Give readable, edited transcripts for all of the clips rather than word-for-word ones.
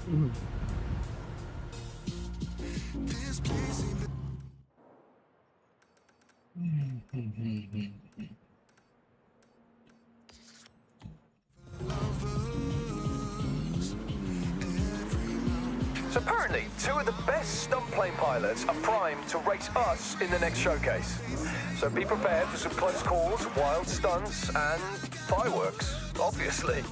So apparently, two of the best stunt plane pilots are primed to race us in the next showcase. So be prepared for some close calls, wild stunts, and fireworks, obviously.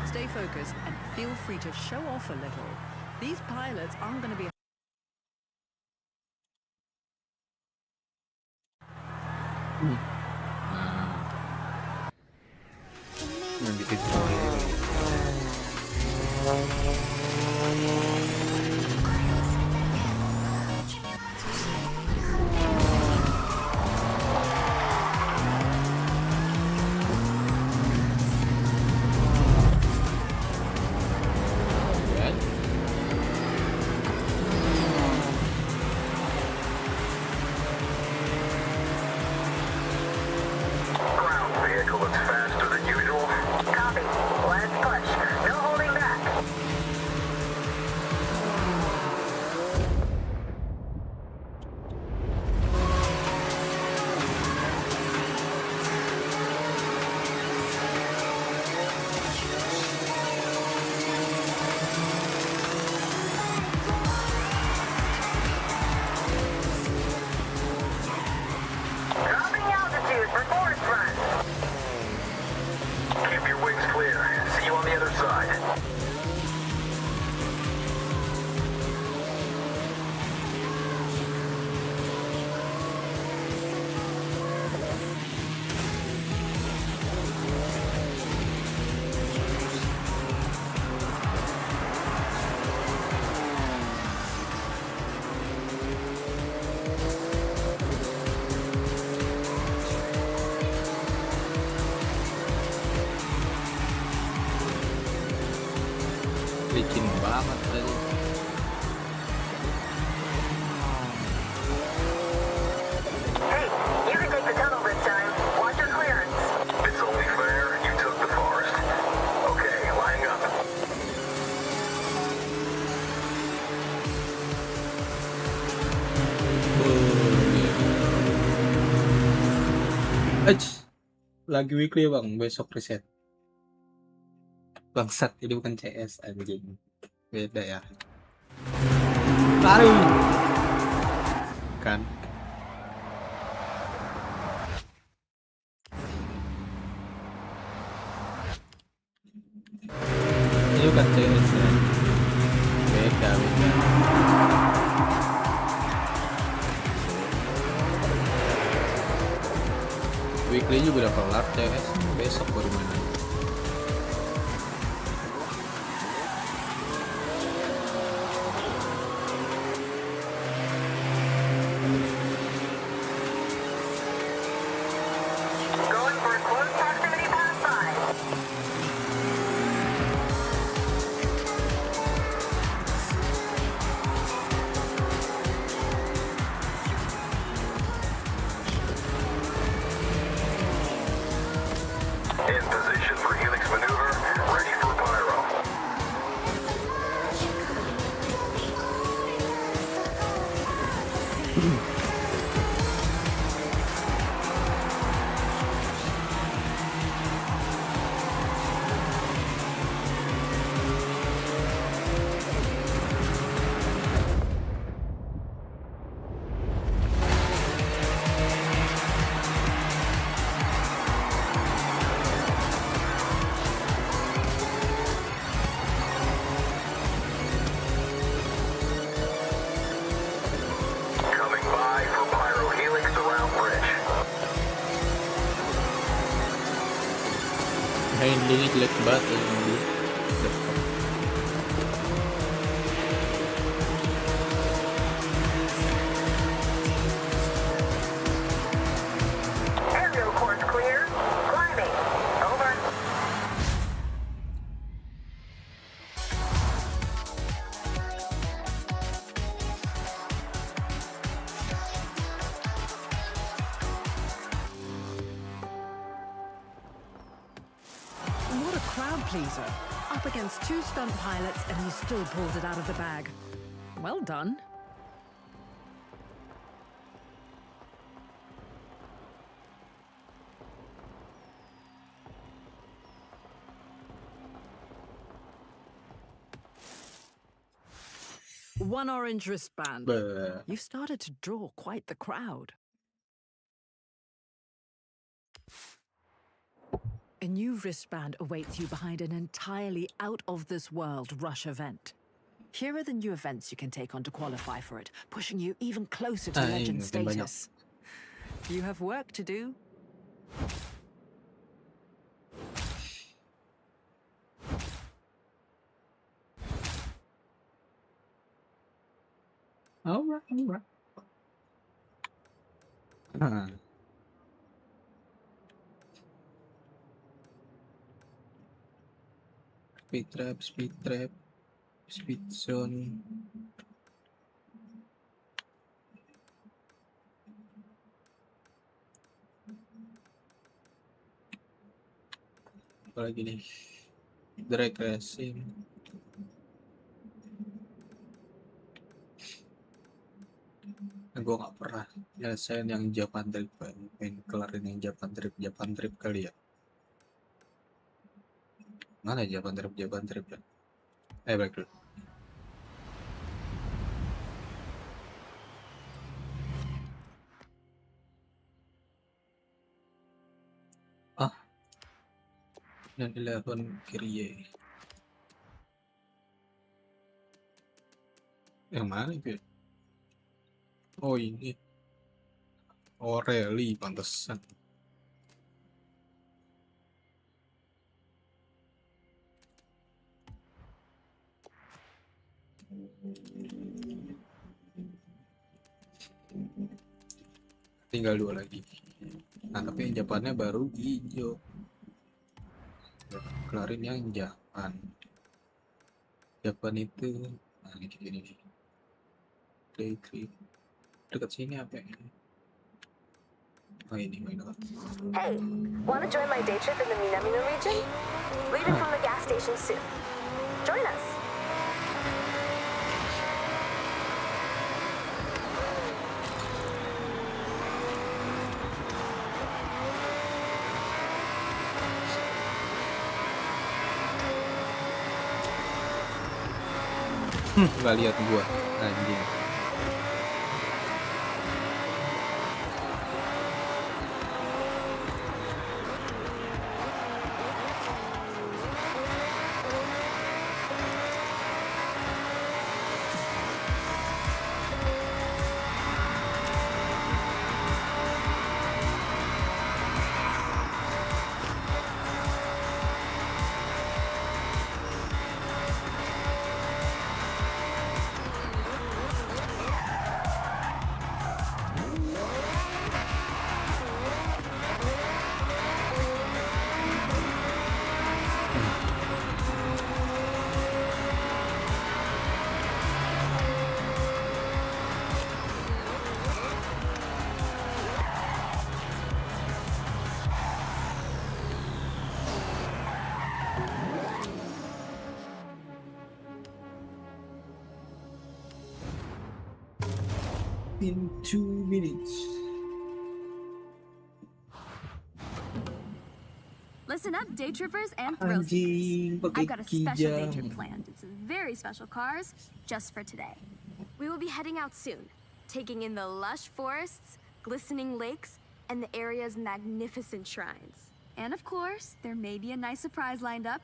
Stay focused and feel free to show off a little. These pilots aren't going to be... amat tadi. Hey, you can take the tunnel this time. Watch your clearance. It's only fair you took the forest. Okay, lining up. Lagi weekly bang, besok reset. Bangsat, ini bukan CS anjing. Beda ya. Baru. Kan. Ini bukan CS ya. Beda. Weekly juga udah kelar CS, besok baru main. Going for a close proximity pass by. In position for Helix maneuver, ready for pyro. Coming by for pyro Helix around bridge. Handlingnya jelek banget ya mobil. Aerial course clear. Climbing. Over. What a crowd pleaser. Up against two stunt pilots and he still pulled it out of the bag. Well done. One orange wristband. Beuh. You've started to draw quite the crowd. A new wristband awaits you behind an entirely out-of-this-world rush event. Here are the new events you can take on to qualify for it, pushing you even closer to legend makin banyak. status. You have work to do. Alright. Nah. Speed trap, speed zone. Apalagi nih, drag racing. Gue nggak pernah nyelesain yang Japan trip, pengen kelarin yang Japan trip kali ya. Mana Japan trip ya? Balik dulu. Dan 11 kiri ya. Yang mana itu ya? Oh ini. Oh rally pantesan. Tinggal 2 lagi. Nah tapi yang Japannya baru hijau. Kelarin yang Japan. Japan itu, nah ini kayak gini nih. Day trip. Dekat sini apa ya? Oh ini, oh ini. Hey, want to join my day trip in the Minamino region? Leaving from the gas station soon. Join us. Nggak lihat gua, anjing. In 2 minutes. Listen up, day trippers and thrill Anjing, seekers. pakai I've got a special day kijang. trip planned. It's very special cars just for today. We will be heading out soon, taking in the lush forests, glistening lakes, and the area's magnificent shrines. And of course, there may be a nice surprise lined up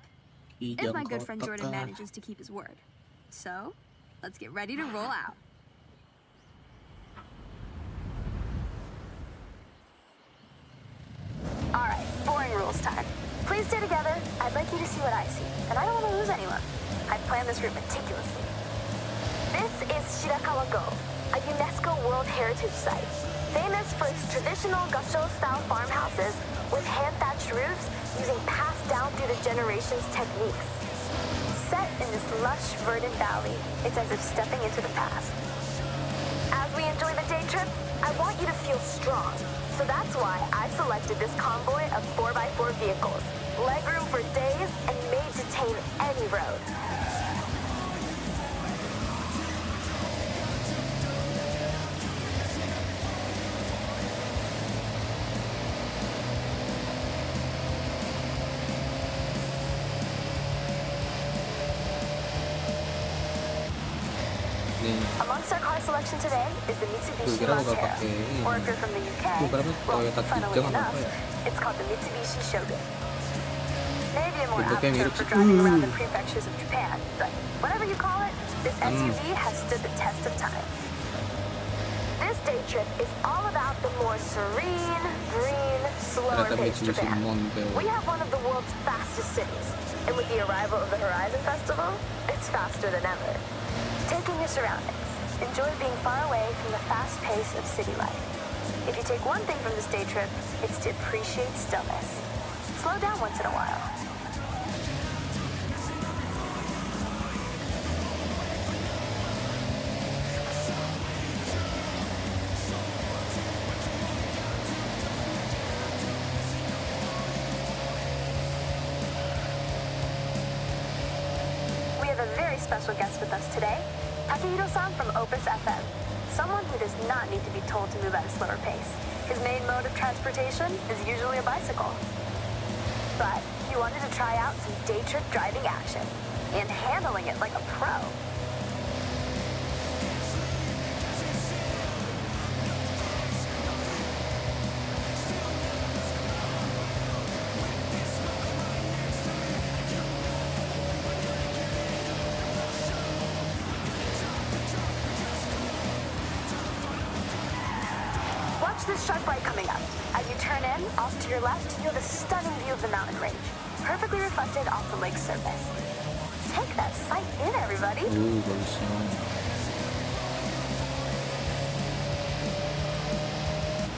if Kijang my good friend kotak Jordan kah? manages to keep his word. So, let's get ready to roll out. All right, boring rules time. Please stay together. I'd like you to see what I see, and I don't want to lose anyone. I planned this route meticulously. This is Shirakawa-go, a UNESCO World Heritage Site, famous for its traditional Gasho-style farmhouses with hand-thatched roofs using passed-down through the generations techniques. Set in this lush, verdant valley, it's as if stepping into the past. As we enjoy the day trip, I want you to feel strong. So that's why I selected this convoy of 4x4 vehicles, legroom for days, and made to tame any road. Nih, Amongst our car selection today is the Mitsubishi kira bakal Lanjut. pakai ini. Or if you're from the UK, Itu berapa? well, Toyota funnily Kijang atau enough, apa ya? it's called the Mitsubishi Shogun. Maybe a more Bentuknya apt term mirip for sih. driving around the prefectures of Japan, but whatever you call it, this SUV has stood the test of time. This day trip is all about the more serene, green, slower Ternyata paced Mitsubishi Japan. Montel. We have one of the world's fastest cities, and with the arrival of the Horizon Festival, it's faster than ever. Taking your surroundings, enjoy being far away from the fast pace of city life. If you take one thing from this day trip, it's to appreciate stillness. Slow down once in a while. We have a very special guest with us today, Takehiro-san from Opus FM, someone who does not need to be told to move at a slower pace. His main mode of transportation is usually a bicycle. But he wanted to try out some day trip driving action and handling it like a pro. Watch this sharp right coming up. As you turn in, off to your left, you have a stunning view of the mountain range, perfectly reflected off the lake's surface. Take that sight in, everybody. Bagusnya.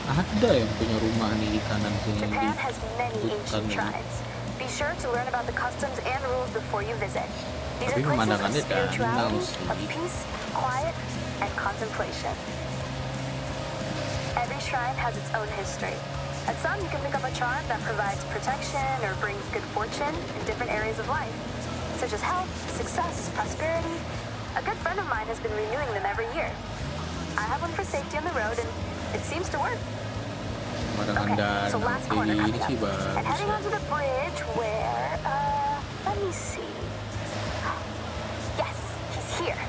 Ada yang punya rumah nih di kanan sini di Japan has many hutan ancient ini. shrines. Be sure to learn about the customs and rules before you visit. These Tapi are places of pemandangannya danau spirituality, sih. of peace, quiet, and contemplation. Every shrine has its own history. At some, you can pick up a charm that provides protection or brings good fortune in different areas of life, such as health, success, prosperity. A good friend of mine has been renewing them every year. I have one for safety on the road, and it seems to work. Pemandangan So danau last kayak corner gini coming up. sih And bagus heading ya. onto the bridge where, let me see. Yes, he's here.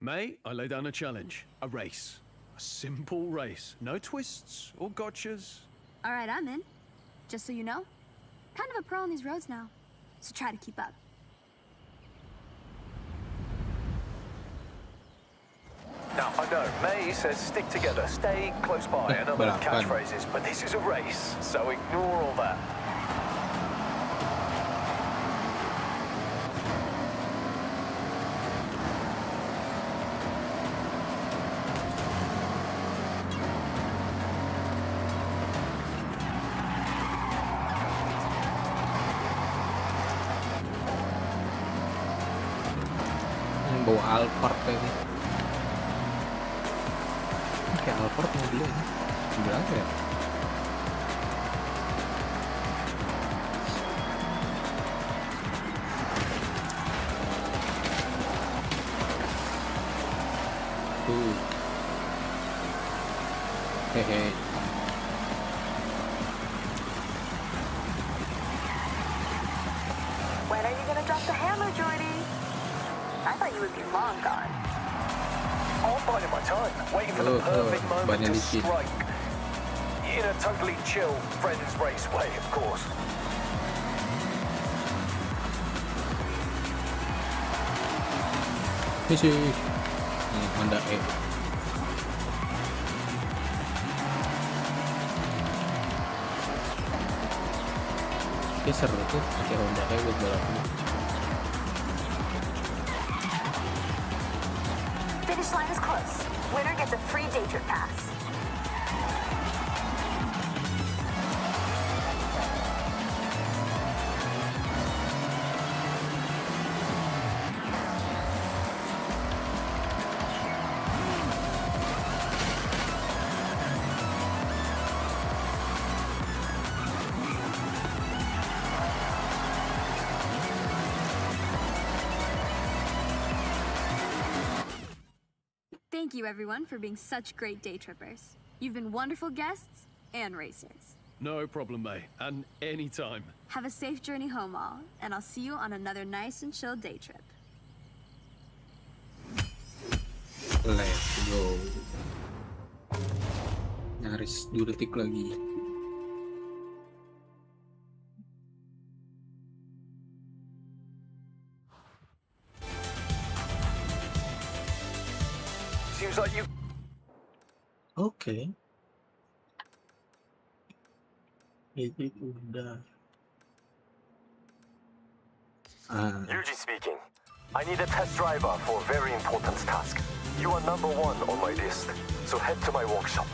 May, I lay down a challenge. A race. A simple race. No twists or gotchas. All right, I'm in. Just so you know, kind of a pro on these roads now, so try to keep up. Now, I know, May says stick together, stay close by, and other balapan. catchphrases, but this is a race, so ignore all that. Bawa Alphard kayaknya. Kayak Alphard mobilnya ini. Mobil apa ya? Hehe. When are you gonna drop the hammer, Jordy? I thought you would be long gone. I'm biding my time, waiting for the perfect moment banyak to licin. strike. In a totally chill, friends race way, of course. Ini sih. Honda E. Kayak seru tuh pakai Honda E buat balapnya. Finish line is close. Winner gets a free day trip pass. Thank you, everyone, for being such great day trippers. You've been wonderful guests and racers. No problem, May, and anytime. Have a safe journey home, all, and I'll see you on another nice and chill day trip. Let's go. Nyaris 2 detik lagi. Seems like you... Oke. Itu udah. Yuji speaking. I need a test driver for a very important task. You are number 1 on my list, so head to my workshop.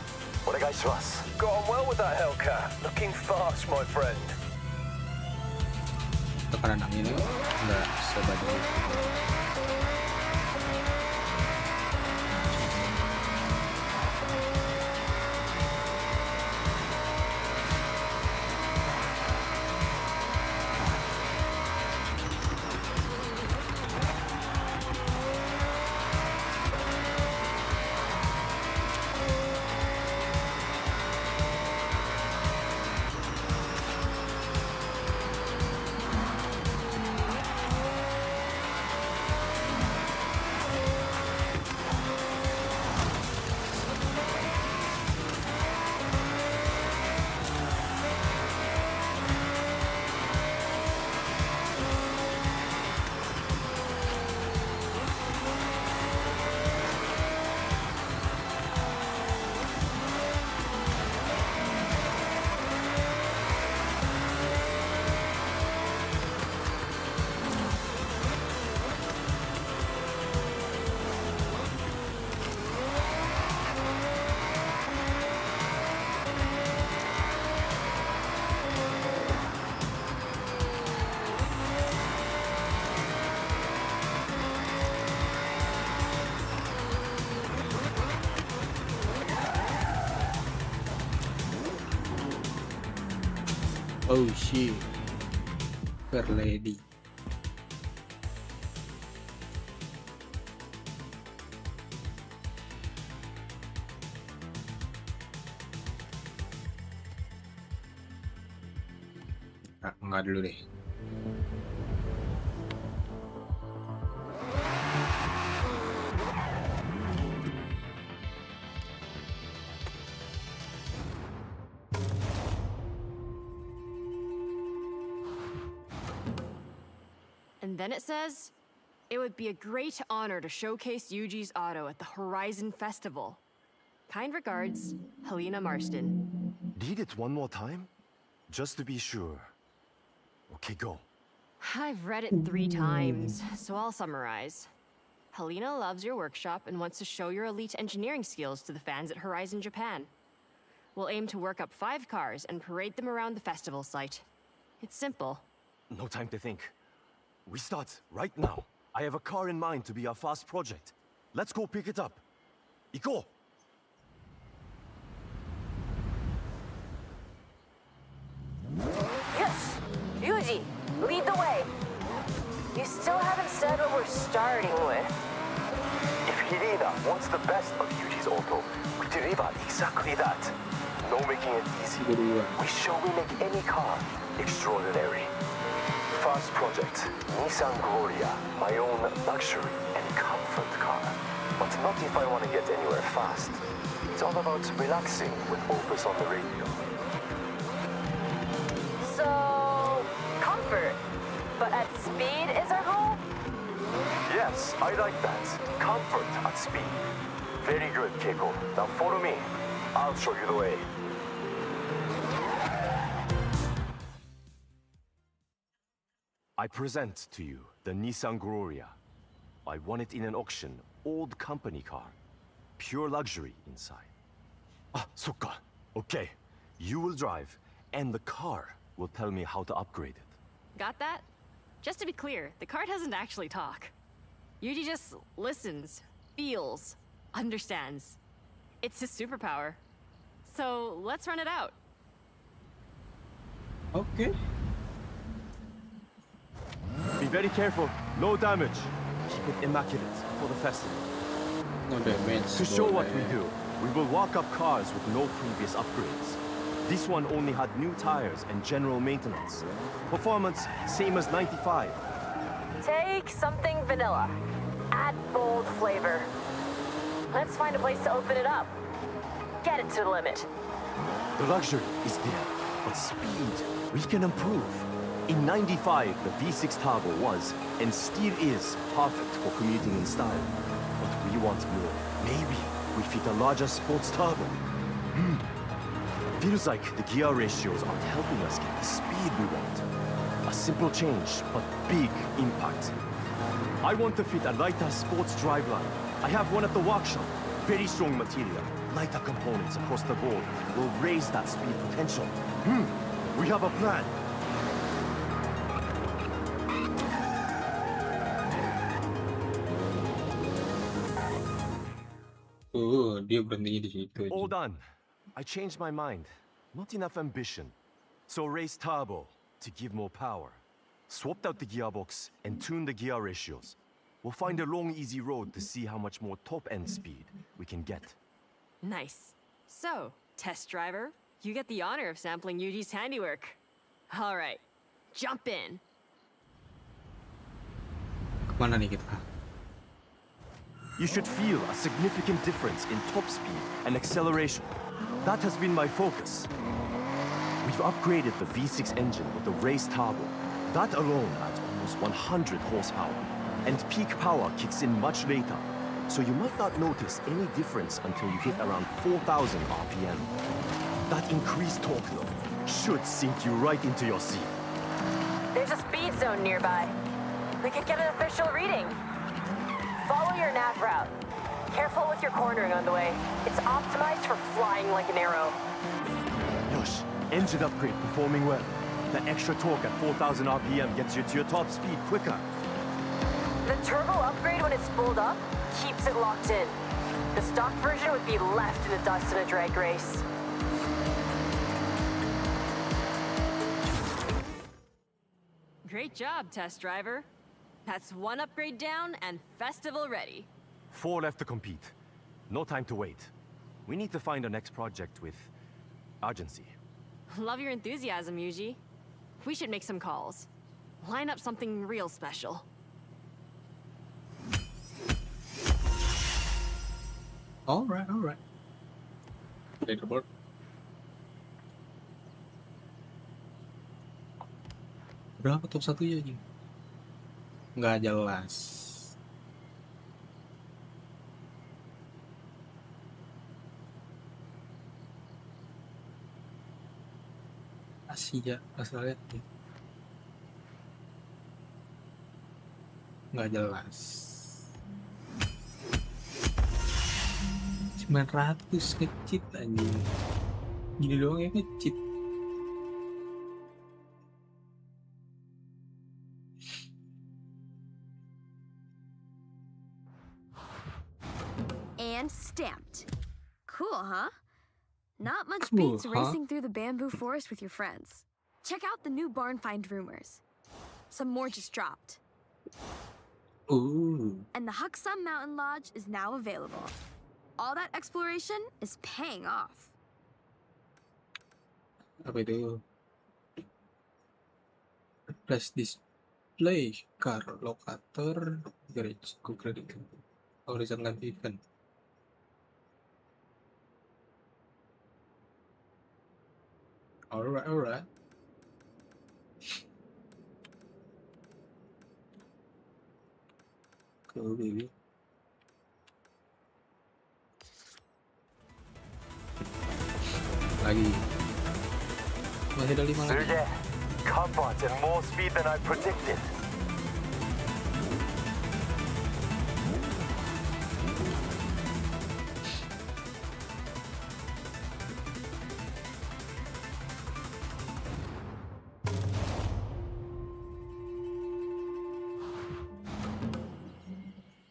Onegaishimasu. Got on well with that Hellcat. Looking fast, my friend. Tekanan anginnya nggak sebanyak itu. Oh shit. Fair lady. Enggak dulu deh. And then it says, it would be a great honor to showcase Yuji's auto at the Horizon Festival. Kind regards, Helena Marston. Read it one more time? Just to be sure. Okay, go. I've read it 3 times, so I'll summarize. Helena loves your workshop and wants to show your elite engineering skills to the fans at Horizon Japan. We'll aim to work up 5 cars and parade them around the festival site. It's simple. No time to think. We start right now. I have a car in mind to be our fast project. Let's go pick it up. Iko! Yes! Yuji, lead the way! You still haven't said what we're starting with. If Hirina wants the best of Yuji's auto, we deliver exactly that. No making it easy. We show we make any car extraordinary. Fast project, Nissan Gloria, my own luxury and comfort car. But not if I want to get anywhere fast. It's all about relaxing with Opus on the radio. So, comfort. But at speed is our goal? Yes, I like that. Comfort at speed. Very good, Keiko. Now follow me. I'll show you the way. I present to you the Nissan Gloria. I won it in an auction, old company car. Pure luxury inside. Ah, sokka. Okay. You will drive, and the car will tell me how to upgrade it. Got that? Just to be clear, the car doesn't actually talk. Yuji just listens, feels, understands. It's his superpower. So let's run it out. Okay. Be very careful. No damage. Keep it immaculate for the festival. No damage. To show what we do, we will walk up cars with no previous upgrades. This one only had new tires and general maintenance. Performance, same as 95. Take something vanilla. Add bold flavor. Let's find a place to open it up. Get it to the limit. The luxury is there, but speed, we can improve. In 95, the V6 turbo was, and still is, perfect for commuting in style. But we want more. Maybe we fit a larger sports turbo. Feels like the gear ratios aren't helping us get the speed we want. A simple change, but big impact. I want to fit a lighter sports driveline. I have one at the workshop. Very strong material. Lighter components across the board will raise that speed potential. We have a plan. Oh, dia berhenti di situ. All done. I changed my mind. Not enough ambition. So raise turbo to give more power. Swapped out the gearbox and tuned the gear ratios. We'll find a long, easy road to see how much more top-end speed we can get. Nice. So, test driver, you get the honor of sampling Yuji's handiwork. All right, jump in. Kemana nih kita? You should feel a significant difference in top speed and acceleration. That has been my focus. We've upgraded the V6 engine with the race turbo. That alone adds almost 100 horsepower. And peak power kicks in much later. So you might not notice any difference until you hit around 4,000 RPM. That increased torque though should sink you right into your seat. There's a speed zone nearby. We could get an official reading. Follow your nav route. Careful with your cornering on the way. It's optimized for flying like an arrow. Yosh, engine upgrade performing well. That extra torque at 4,000 RPM gets you to your top speed quicker. The turbo upgrade when it's spooled up keeps it locked in. The stock version would be left in the dust in a drag race. Great job, test driver. That's one upgrade down and festival ready. 4 left to compete. No time to wait. We need to find our next project with urgency. Love your enthusiasm, Yuji. We should make some calls. Line up something real special. Alright. Leaderboard. Berapa top 1 ya, Jing? Nggak jelas. Asia, Australia. Nggak jelas. 900 nge-cheat anjing. Gini doang ya nge-cheat. And stamped. Cool, huh? Not much Cool, beats huh? racing through the bamboo forest with your friends. Check out the new barn find rumors. Some more just dropped. Ooh. And the Huksum Mountain Lodge is now available. All that exploration is paying off. Apa itu? Flash display, car locator, garage, go credit, horizon live event. Alright. Cool, baby. Lagi. Masih ada 5 lagi. yeah, combat and more speed than I predicted.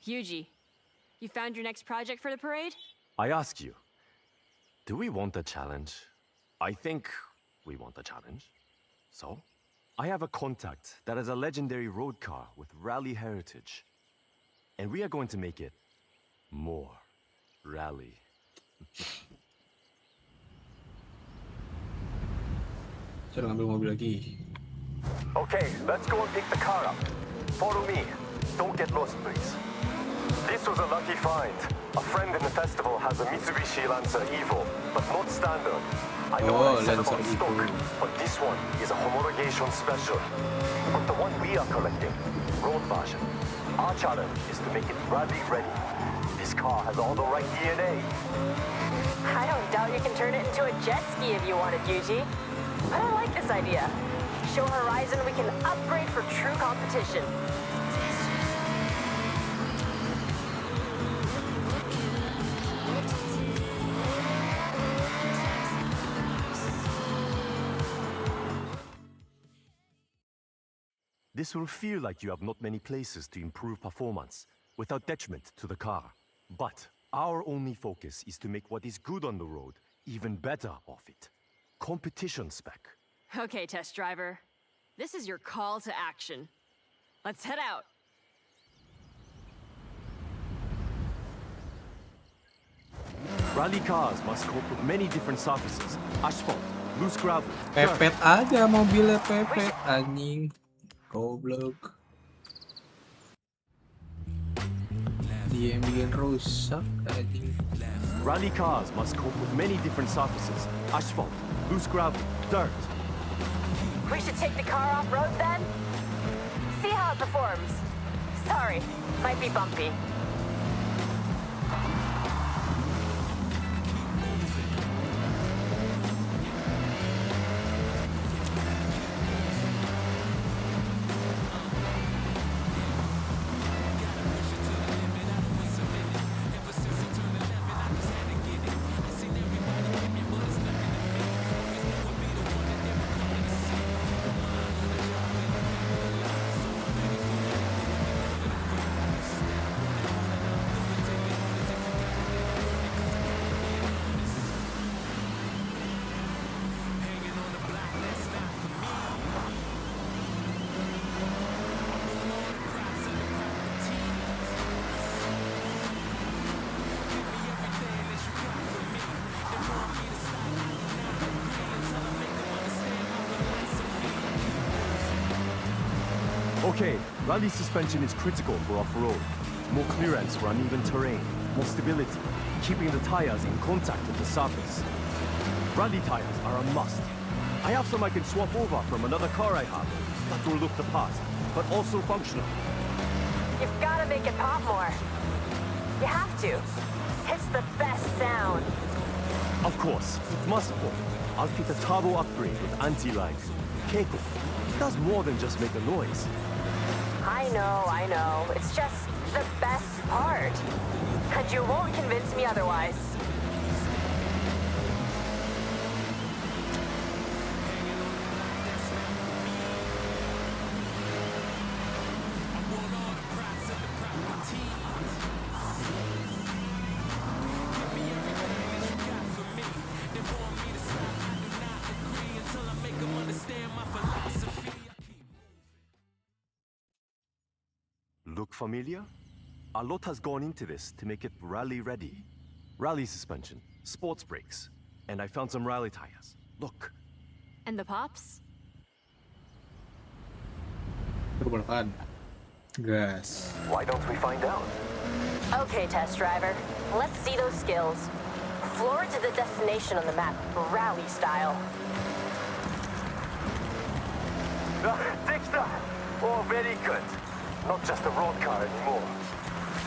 Yuji, you found your next project for the parade? I ask you, do we want a challenge? I think we want a challenge. So, I have a contact that has a legendary road car with rally heritage. And we are going to make it more rally. Saya ngambil mobil lagi. Okay, let's go and pick the car up. Follow me. Don't get lost, please. This was a lucky find. A friend in the festival has a Mitsubishi Lancer Evo, but not standard. I know Oh, I said Lancer about stock, Evo. but this one is a homologation special. But the one we are collecting, road version, our challenge is to make it rally ready. This car has all the right DNA. I don't doubt you can turn it into a jet ski if you wanted, Yuji. But I like this idea. Show Horizon we can upgrade for true competition. This will feel like you have not many places to improve performance without detriment to the car. But our only focus is to make what is good on the road even better off it. Competition spec. Okay, test driver. This is your call to action. Let's head out. Rally cars must cope with many different surfaces. Asphalt, loose gravel, dirt. Pepet aja mobilnya, pepet anjing. Goblok. Dia yang bikin rusak anjing. Rally cars must cope with many different surfaces. Asphalt, loose gravel, dirt. We should take the car off-road then? See how it performs. Sorry, might be bumpy. Okay, rally suspension is critical for off-road. More clearance for uneven terrain, more stability, keeping the tires in contact with the surface. Rally tires are a must. I have some I can swap over from another car I have that will look the part, but also functional. You've got to make it pop more. You have to. It's the best sound. Of course, it must pop. I'll fit a turbo upgrade with anti-lag. Keiko, it does more than just make a noise. I know. It's just the best part. And you won't convince me otherwise. Look familiar? A lot has gone into this to make it rally ready. Rally suspension, sports brakes, and I found some rally tires. Look. And the pops? Keberatan. Gas. Why don't we find out? Okay, test driver. Let's see those skills. Floor to the destination on the map, rally style. Dexter! Oh, very good. Not just a road car anymore.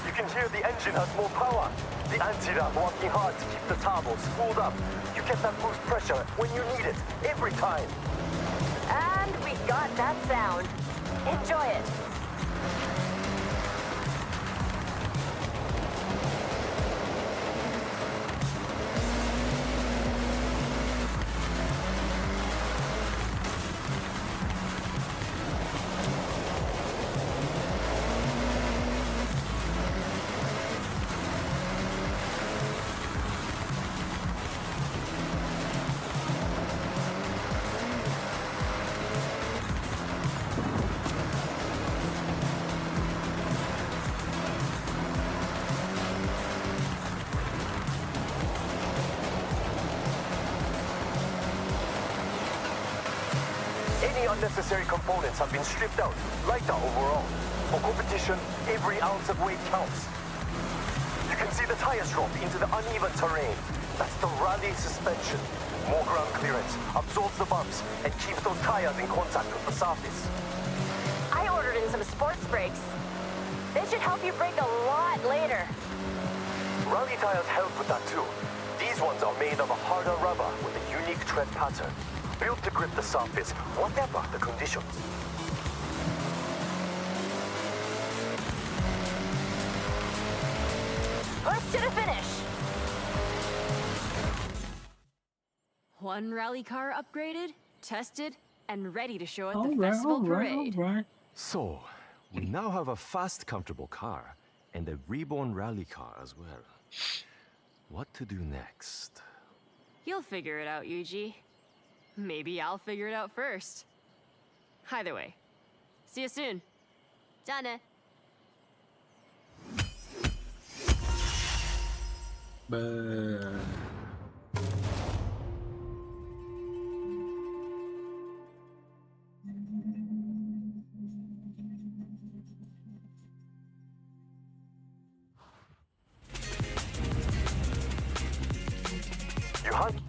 You can hear the engine has more power. The anti-ram working hard to keep the turbo spooled up. You get that boost pressure when you need it, every time. And we got that sound. Enjoy it. Any unnecessary components have been stripped out, lighter overall. For competition, every ounce of weight counts. You can see the tires drop into the uneven terrain. That's the rally suspension. More ground clearance, absorbs the bumps, and keeps those tires in contact with the surface. I ordered in some sports brakes. They should help you brake a lot later. Rally tires help with that too. These ones are made of a harder rubber with a unique tread pattern, built to grip the surface, whatever the conditions. Push to the finish. One rally car upgraded, tested, and ready to show at the All right, festival all right, parade. all right. So, we now have a fast, comfortable car, and a reborn rally car as well. What to do next? You'll figure it out, Yuji. Maybe I'll figure it out first. Either way, see you soon. Done. Ber. You hunt.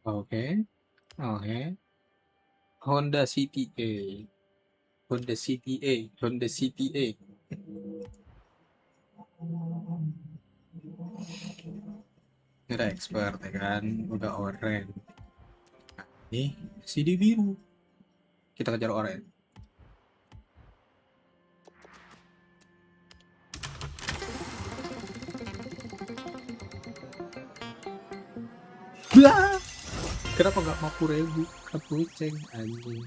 Okay. Okay. Honda CTA. Honda CTA. Honda CTA. Udah expert ya kan, udah oren. Nih, CD biru. Kita kejar oren. Lah, kenapa nggak 50.000? Kepuceng anjing.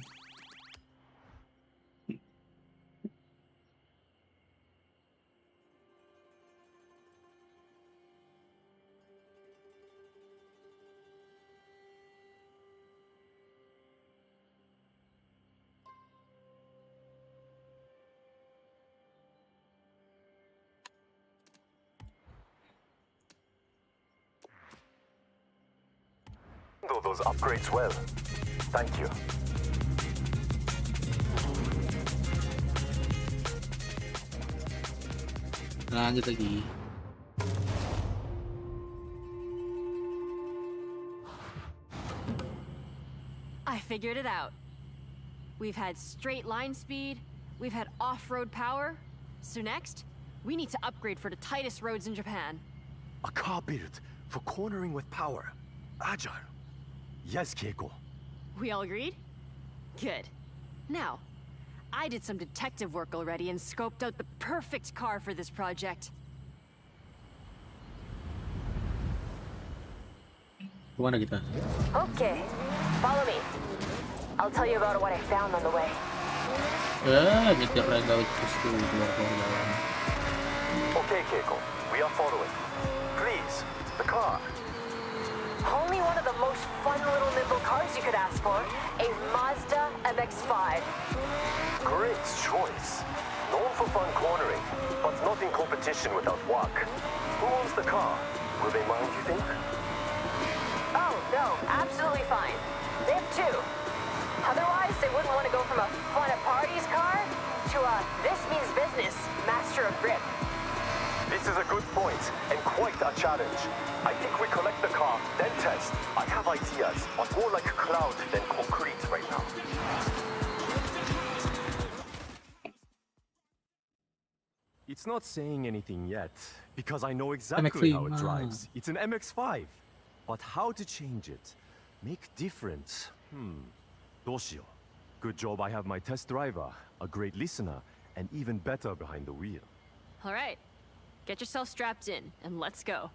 Handle those upgrades well. Thank you. Lanjut lagi. I figured it out. We've had straight line speed, we've had off-road power, so next, we need to upgrade for the tightest roads in Japan. A car built for cornering with power. Agile. Yes, Keiko. We all agreed? Good. Now, I did some detective work already and scoped out the perfect car for this project. Kemana kita? Okay, follow me. I'll tell you about what I found on the way. Nyetir rega terus tuh keluar jalan. Okay, Keiko. We are following. Please, the car. Only one of the most fun little nimble cars you could ask for. A Mazda MX-5. Great choice. Known for fun cornering, but not in competition without work. Who owns the car? Will they mind, you think? Oh, no, absolutely fine. They have two. Otherwise, they wouldn't want to go from a fun at parties car to a this means business master of grip. This is a good point and quite a challenge. I think we collect the car, then test. I have ideas, but more like cloud than concrete right now. It's not saying anything yet, because I know exactly how it MX-5. drives. It's an MX-5. But how to change it? Make different? どうしよう. Good job I have my test driver, a great listener, and even better behind the wheel. All right, get yourself strapped in, and let's go.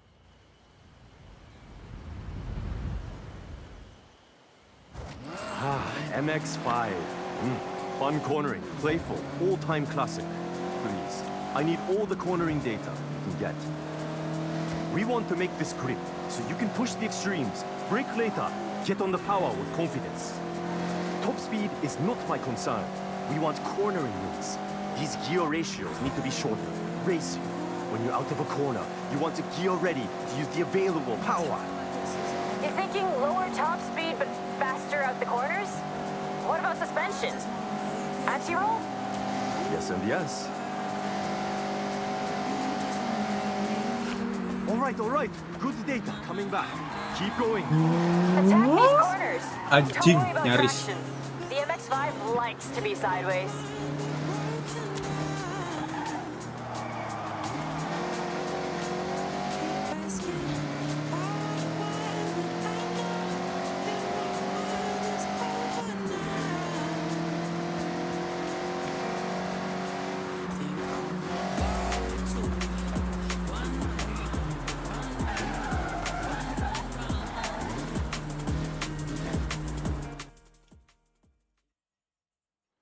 MX-5. Fun cornering, playful, all-time classic. Please, I need all the cornering data you can get. We want to make this grip, so you can push the extremes, brake later, get on the power with confidence. Top speed is not my concern. We want cornering wins. These gear ratios need to be shorter. Race you. When you're out of a corner, you want to gear ready to use the available power. You're thinking lower top speed but faster out the corners? What about suspension? Anti-roll? Yes and yes. All right. Good data coming back. Keep going. Attack these corners. Anjing, Don't worry about nyaris. traction. The MX-5 likes to be sideways.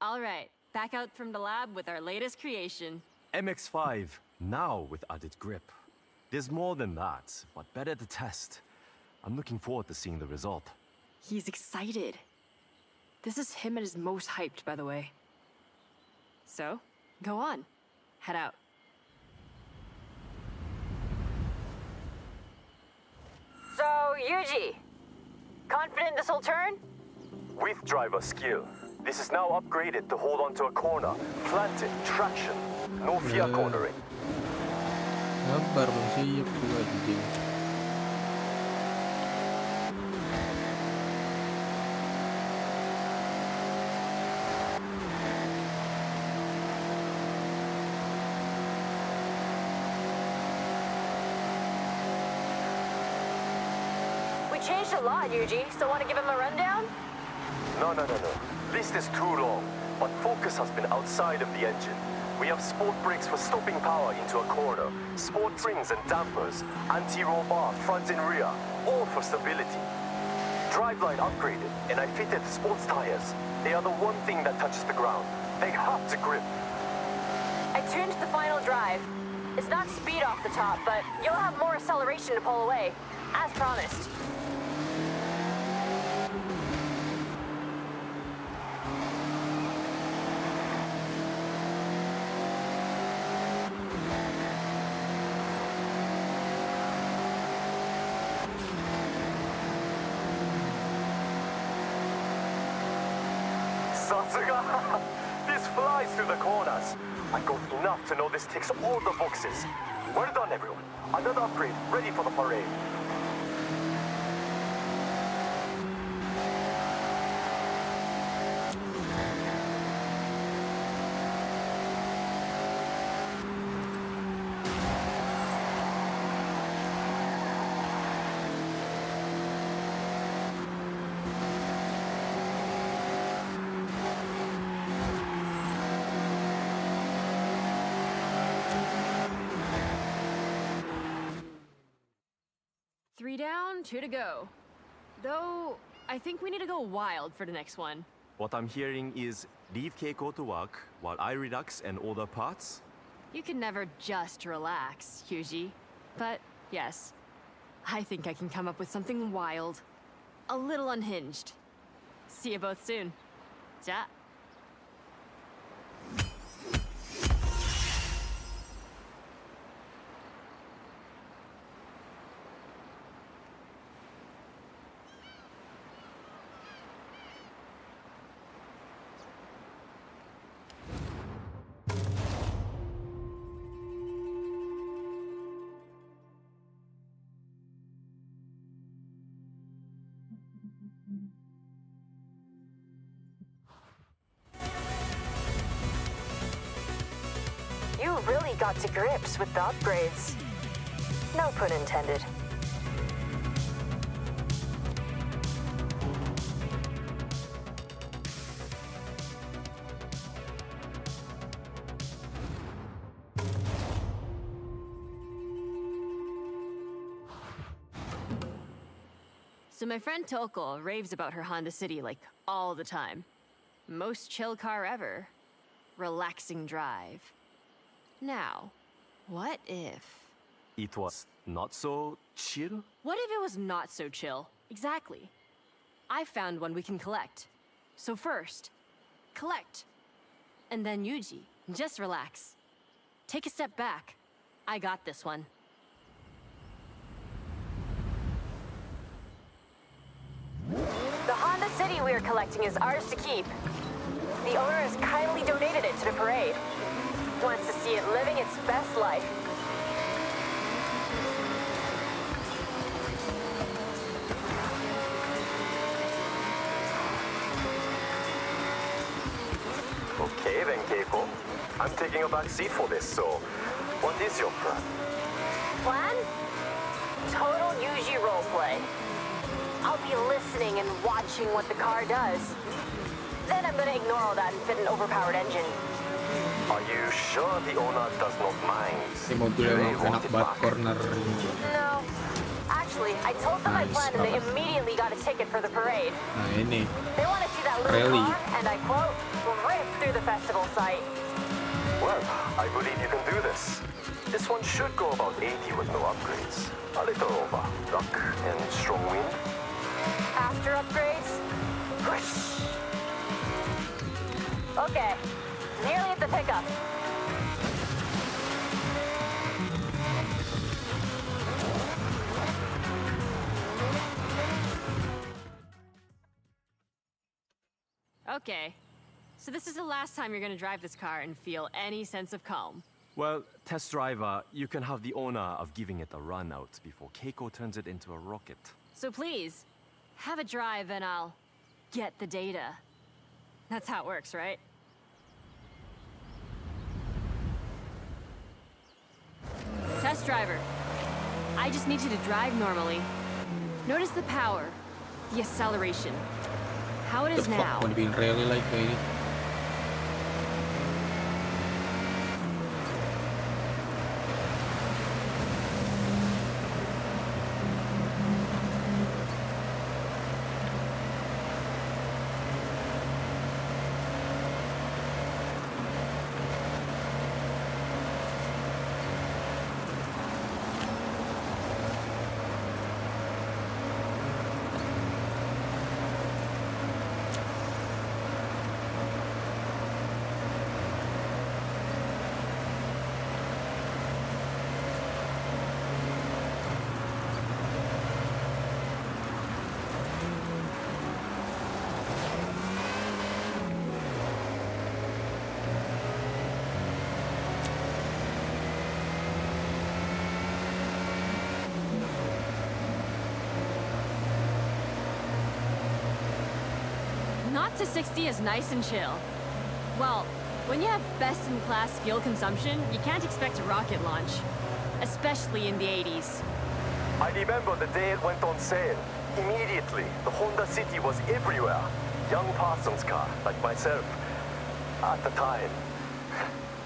All right, back out from the lab with our latest creation. MX-5, now with added grip. There's more than that, but better to test. I'm looking forward to seeing the result. He's excited. This is him at his most hyped, by the way. So, go on. Head out. So, Yuji, confident this will turn? With driver skill, this is now upgraded to hold onto a corner, planted, traction, no fear cornering. Sabar bang, siap tuh anjing. changed a lot, Yuji, so want to give him a rundown? No. List is too long, but focus has been outside of the engine. We have sport brakes for stopping power into a corner, sport springs and dampers, anti-roll bar front and rear, all for stability. Driveline upgraded, and I fitted sports tires. They are the one thing that touches the ground. They have to grip. I tuned the final drive. It's not speed off the top, but you'll have more acceleration to pull away, as promised. Satsuga! This flies through the corners. I got enough to know this ticks all the boxes. Well done, everyone. Another upgrade ready for the parade. Three down, 2 to go. Though, I think we need to go wild for the next one. What I'm hearing is leave Keiko to work while I relax and order parts. You can never just relax, Yuji. But, yes, I think I can come up with something wild. A little unhinged. See you both soon. Ja. You really got to grips with the upgrades. No pun intended. So my friend Toko raves about her Honda City like all the time. Most chill car ever. Relaxing drive. Now, what if... It was not so chill? What if it was not so chill? Exactly. I found one we can collect. So first, collect. And then Yuji, just relax. Take a step back. I got this one. The Honda City we are collecting is ours to keep. The owner has kindly donated it to the parade. Wants to see it living its best life. Okay then, Keiko. I'm taking a back seat for this, so what is your plan? Plan? Total Yuji roleplay. I'll be listening and watching what the car does. Then I'm gonna ignore all that and fit an overpowered engine. Are you sure the owner does not mind? Si mobil emang enak banget corner ini. No. Actually, I told them my Nice, plan and they banget. immediately got a ticket for the parade. Nah ini. They want to see that little Really? car, and I quote, rip through the festival site. Well, I believe you can do this. This one should go about 80 with no upgrades. A little over luck and strong wind. After upgrades, whoosh. Okay, nearly at the pickup. Okay. So this is the last time you're gonna drive this car and feel any sense of calm. Well, test driver, you can have the honor of giving it a run out before Keiko turns it into a rocket. So please, have a drive and I'll get the data. That's how it works, right? Test driver. I just need you to drive normally. Notice the power, the acceleration, how it The is fuck now. mau dibikin rally like kayak ini. Not to 60 is nice and chill. Well, when you have best-in-class fuel consumption, you can't expect a rocket launch. Especially in the 80s. I remember the day it went on sale. Immediately, the Honda City was everywhere. Young Parsons car, like myself. At the time,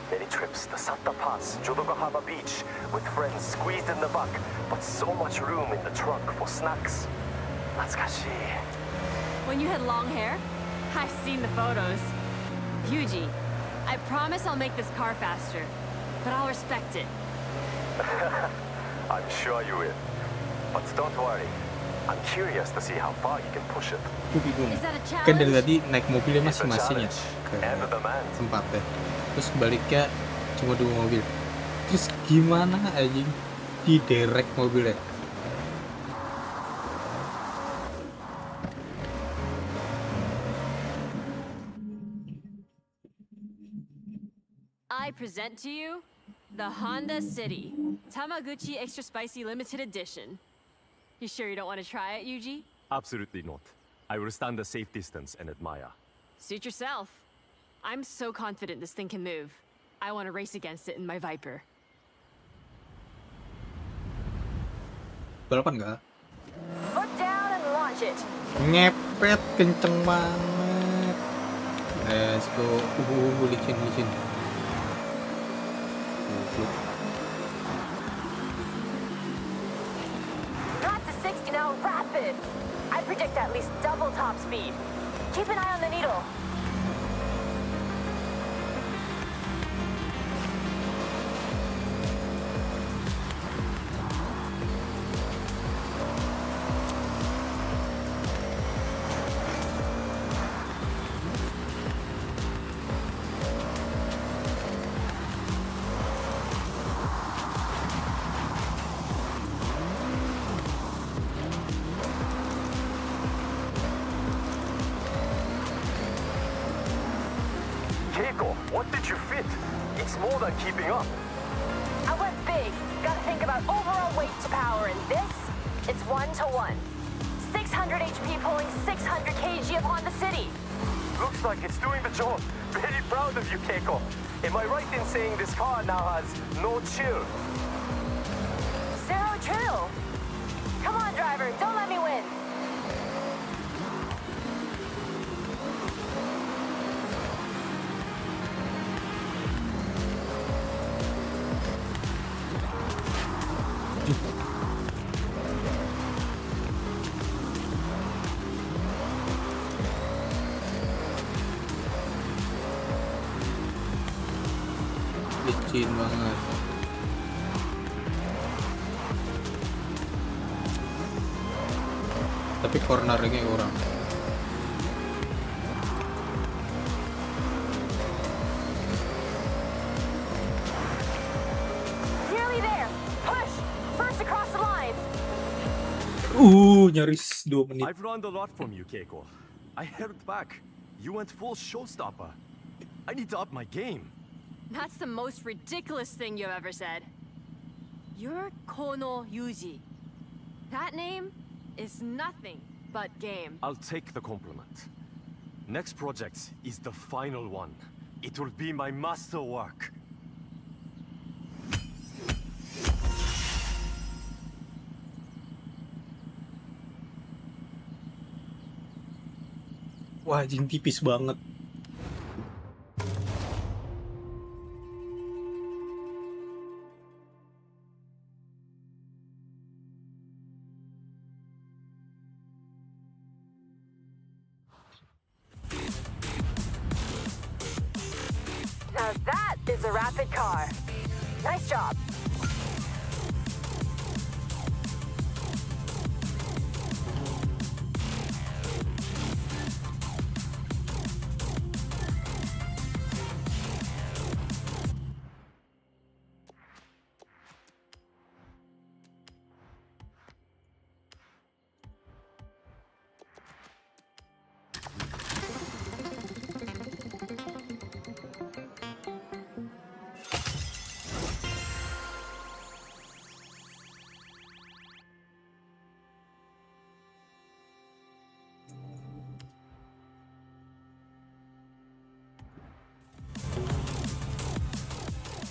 many trips to Santa Paz, Jodoga Beach, with friends squeezed in the back, but so much room in the trunk for snacks. Natsukashi. When you had long hair? I've seen the photos. Yuji, I promise I'll make this car faster, but I'll respect it. I'm sure you will. But don't worry. I'm curious to see how far you can push it. Gue bingung. Is that a Kan dari challenge? tadi naik mobilnya It's a masing-masing ya challenge. ke And the demand. tempatnya. Terus baliknya cuma 2 mobil. Terus gimana anjing diderek mobilnya? I present to you the Honda City Tamaguchi Extra Spicy Limited Edition. You sure you don't want to try it, Yuji? Absolutely not. I will stand a safe distance and admire. Suit yourself. I'm so confident this thing can move. I want to race against it in my Viper. Balapan nggak? Foot down and launch it. Ngepet kenceng banget. Let's go. Licin. Not to 60 now, rapid. I predict at least double top speed. Keep an eye on the needle. Keiko, what did you fit? It's more than keeping up. I went big. Gotta think about overall weight to power, and this, it's 1-to-1. 600 HP pulling 600 kg of Honda City. Looks like it's doing the job. Very proud of you, Keiko. Am I right in saying this car now has no chill? Zero trill. Come on, driver, don't let me win. Licin banget. Tapi cornernya kurang. Nearly there. Push. First across the line. Nyaris 2 menit. I've learned a lot from you, Keiko. I held back. You went full showstopper. I need to up my game. That's the most ridiculous thing you've ever said. You're Kono Yuji. That name is nothing but game. I'll take the compliment. Next project is the final one. It will be my masterwork. Wah, anjing tipis banget. Now that is a rapid car. Nice job.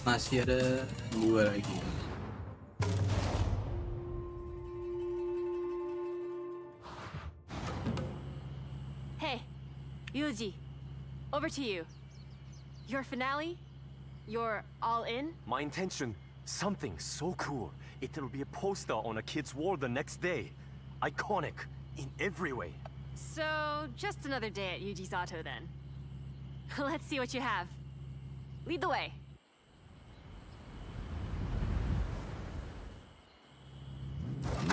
Masih ada 2 lagi. Hey, Yuji, over to you. Your finale? You're all in? My intention, something so cool. It'll be a poster on a kid's wall the next day. Iconic in every way. So, just another day at Yuji's Auto then. Let's see what you have. Lead the way.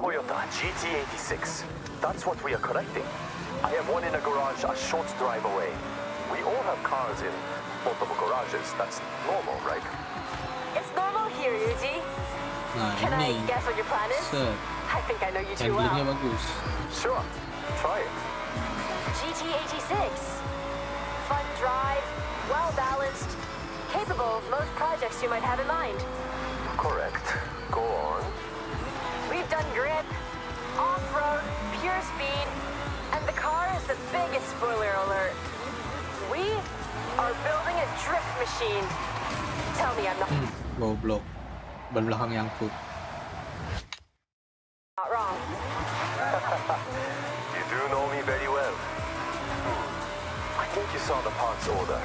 Toyota GT86. That's what we are collecting. I have one in a garage a short drive away. We all have cars in multiple garages. That's normal, right? It's normal here, Yuji. Nah, Can I ini guess what your plan is? set. I think I know you too Handlingnya well. bagus. Sure. Try it. GT86. Fun drive, well balanced, capable of most projects you might have in mind. Correct. Go on. We've done grip, off-road, pure speed, and the car is the biggest spoiler alert. We are building a drift machine. Tell me I'm not Goblok. Ban belakang nyangkut. wrong. You do know me very well. I think you saw the parts order.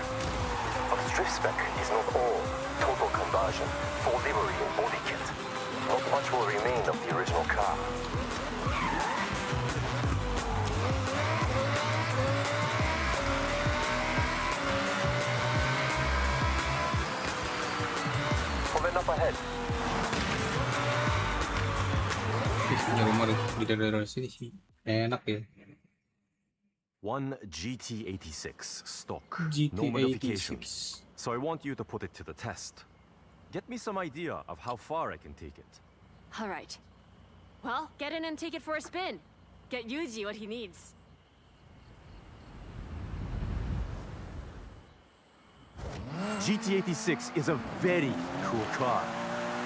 But the drift spec is not all total conversion, full livery and body kit. Not much will remain of the original car. Comment up ahead. Punya rumah di daerah sini sih. Enak ya. One GT86 stock. GT86. No modifications. So I want you to put it to the test. Get me some idea of how far I can take it. All right. Well, get in and take it for a spin. Get Yuji what he needs. GT86 is a very cool car.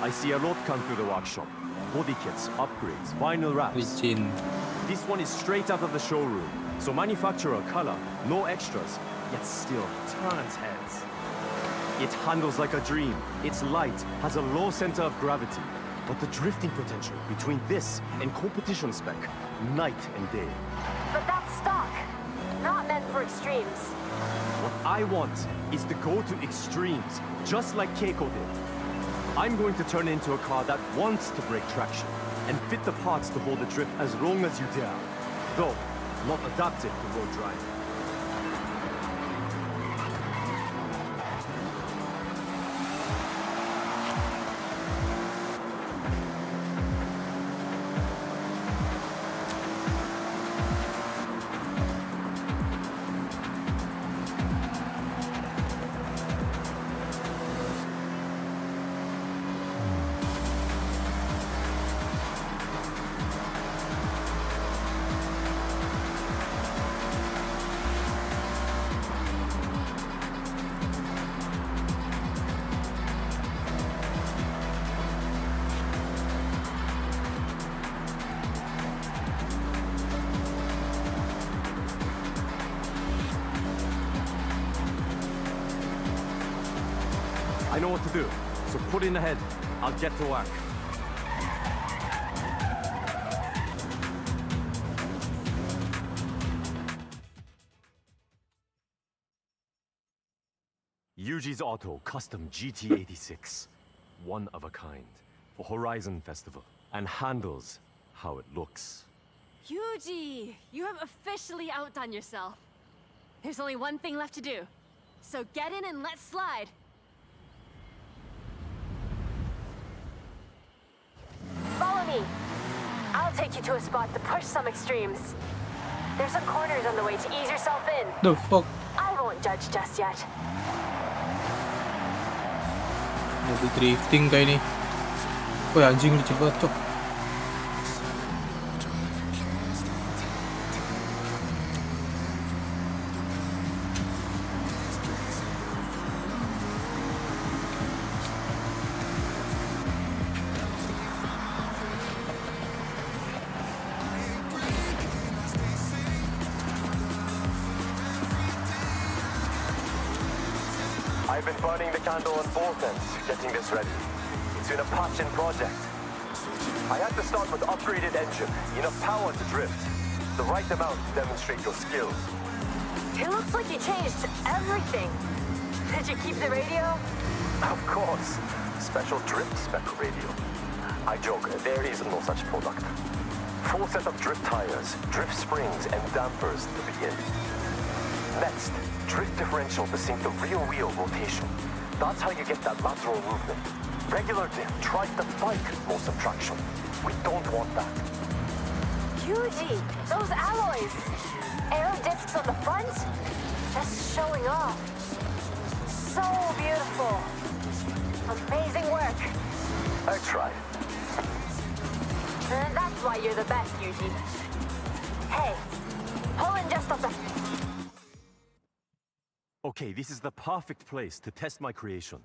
I see a lot come through the workshop. Body kits, upgrades, vinyl wraps. Licin. This one is straight out of the showroom. So manufacturer color, no extras, yet still turns heads. It handles like a dream. It's light, has a low center of gravity. But the drifting potential between this and competition spec, night and day. But that's stock, not meant for extremes. What I want is to go to extremes, just like Keiko did. I'm going to turn it into a car that wants to break traction and fit the parts to hold the drift as long as you dare. Though, not adapted to road driving. I know what to do, so put in ahead. I'll get to work. Yuji's Auto Custom GT86. One of a kind for Horizon Festival. And handles how it looks. Yuji, you have officially outdone yourself. There's only one thing left to do. So get in and let's slide. Follow me. I'll take you to a spot to push some extremes. There's some corners on the way to ease yourself in. The fuck? I won't judge just yet. Mobil drifting kayak ini. Woi anjing licin banget cok. I've been burning the candle on both ends, getting this ready. It's been a passion project. I had to start with upgraded engine, enough power to drift, the right amount to demonstrate your skills. It looks like you changed everything. Did you keep the radio? Of course, special drift spec radio. I joke, there is no such product. Full set of drift tires, drift springs, and dampers to begin. Next, drift differential to sync the rear wheel rotation. That's how you get that lateral movement. Regular diff tries to fight motion traction. We don't want that. Yuji, those alloys. Aero discs on the front? Just showing off. So beautiful. Amazing work. I tried. That's why you're the best, Yuji. Hey, pull in just off the... Okay, this is the perfect place to test my creation.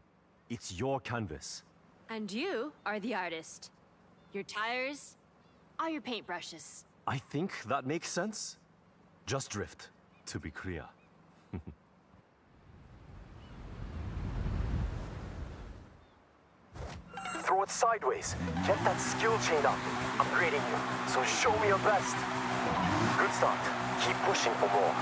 It's your canvas. And you are the artist. Your tires are your paintbrushes. I think that makes sense. Just drift, to be clear. Throw it sideways. Get that skill chain up. I'm grading you, so show me your best. Good start. Keep pushing for more.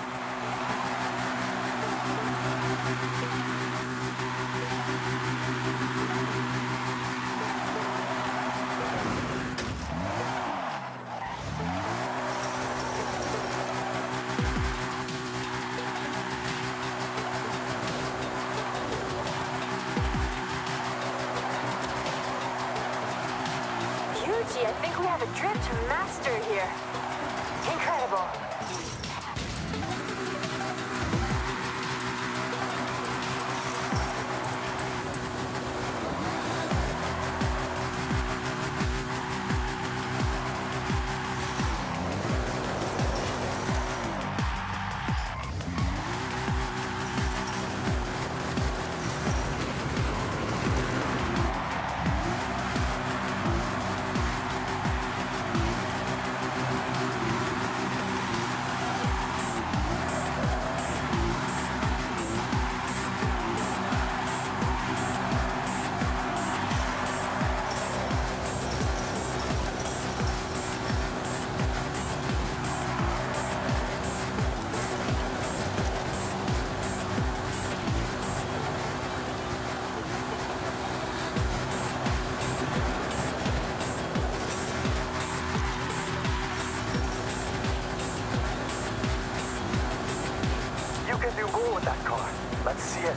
Yuji, I think we have a drift master here. Incredible. You can do more with that car. Let's see it.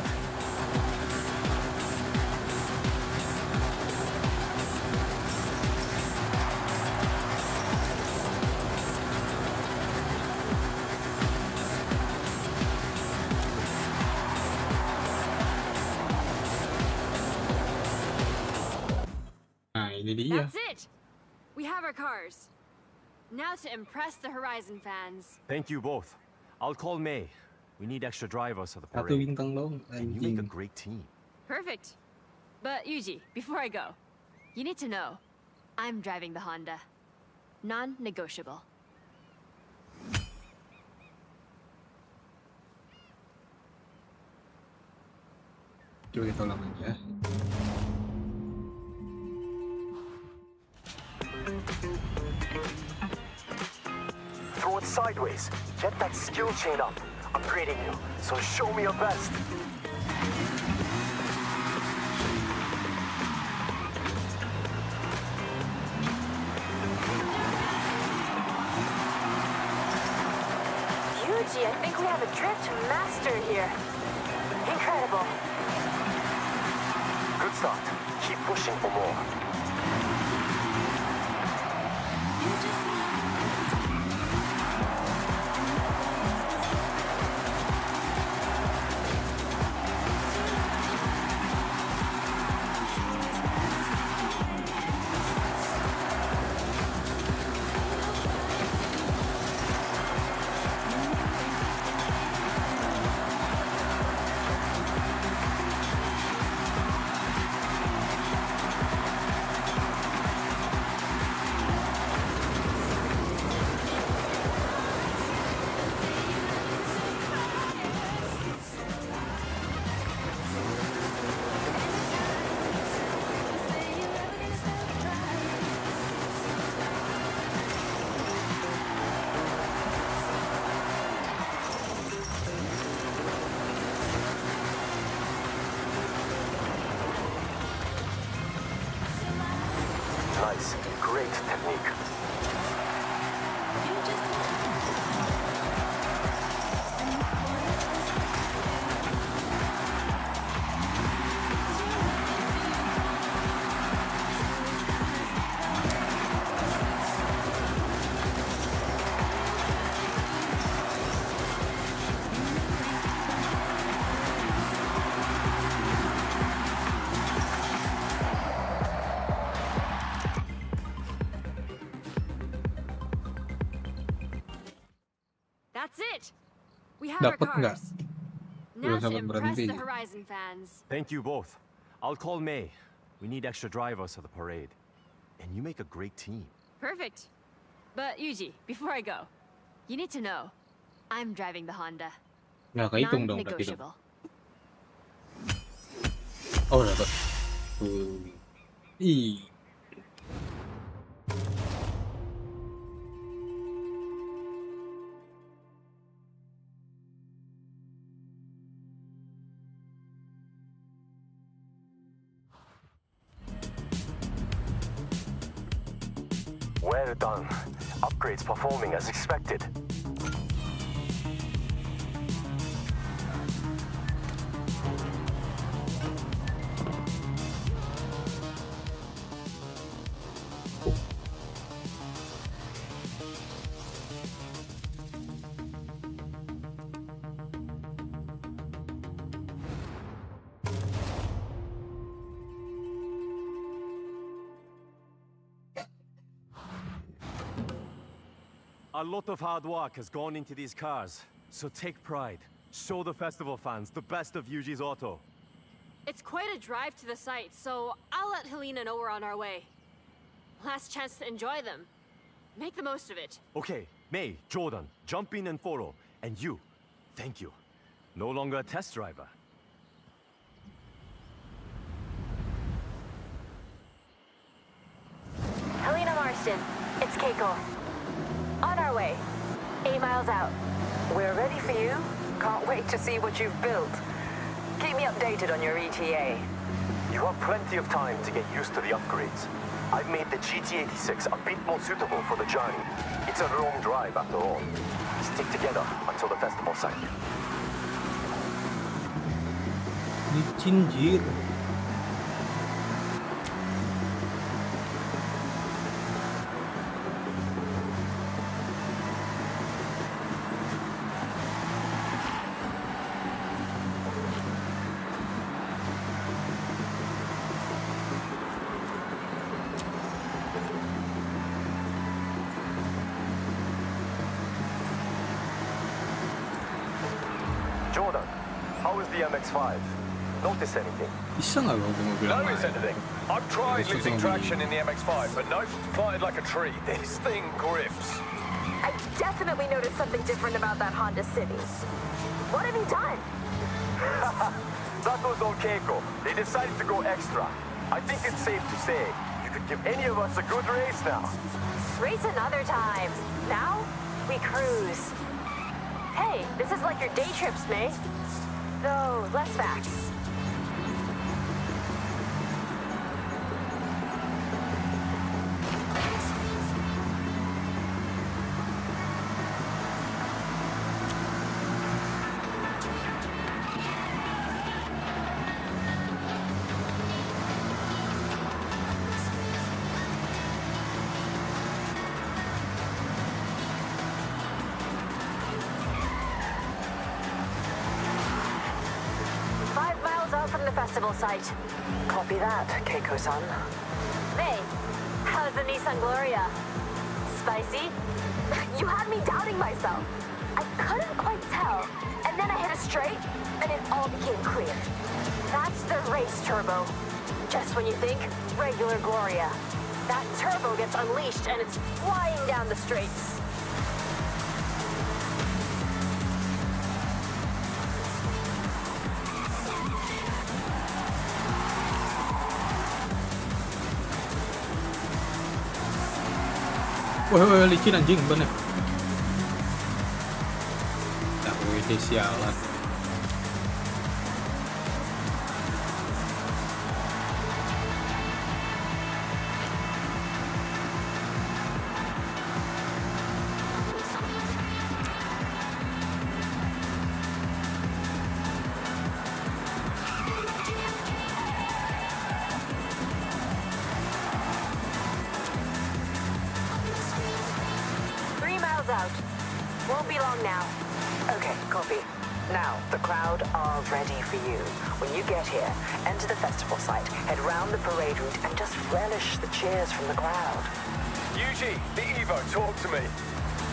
Nah ini dia. That's it. We have our cars. Now to impress the Horizon fans. Thank you both. I'll call May. We need extra drivers for the Satu parade. bintang dong And you make a anjing. great team. Perfect. But Yuji, before I go, you need to know, I'm driving the Honda. Non-negotiable. Coba kita ulang lagi ya. Throw it sideways. Get that skill chain up. I'm grading you, so show me your best. Drift master here. Incredible. Good start. Keep pushing for more. Nice. Great technique. That's it! We have our Dapat nggak? cars. Now to sampai impress berhenti. the Horizon fans. Thank you both. I'll call May. We need extra drivers for the parade. And you make a great team. Perfect. But Yuji, before I go, you need to know, I'm driving the Honda. Nggak kehitung dong berarti dong. Non-negotiable. Oh dapat. Ih. Well done. Upgrades performing as expected. A lot of hard work has gone into these cars, so take pride. Show the festival fans the best of Yuji's Auto. It's quite a drive to the site, so I'll let Helena know we're on our way. Last chance to enjoy them. Make the most of it. Okay, May, Jordan, jump in and follow. And you, thank you. No longer a test driver. Helena Marston, it's Keiko. On our way. 8 miles out. We're ready for you. Can't wait to see what you've built. Keep me updated on your ETA. You have plenty of time to get used to the upgrades. I've made the GT86 a bit more suitable for the journey. It's a long drive after all. Stick together until the festival site. Licin jir. Jordan, how is the MX-5? Notice anything? Bisa nggak lo mobil yang Notice lain? anything? I've tried It's losing something- traction in the MX-5, but no, flying like a tree. This thing grips. I definitely noticed something different about that Honda City. What have you done? That was on Keiko. They decided to go extra. I think it's safe to say you could give any of us a good race now. Race another time. Now, we cruise. Hey, this is like your day trips, May. Though, less fast. festival site. Copy that, Keiko-san. Hey, how's the Nissan Gloria? Spicy? You had me doubting myself. I couldn't quite tell. And then I hit a straight, and it all became clear. That's the race turbo. Just when you think, regular Gloria. That turbo gets unleashed and it's flying down the straights. Wah, licin anjing bener. Nah, wih, sialan. Out. Won't be long now. Okay, copy. Now, the crowd are ready for you. When you get here, enter the festival site, head round the parade route, and just relish the cheers from the crowd. Yuji, the Evo, talk to me.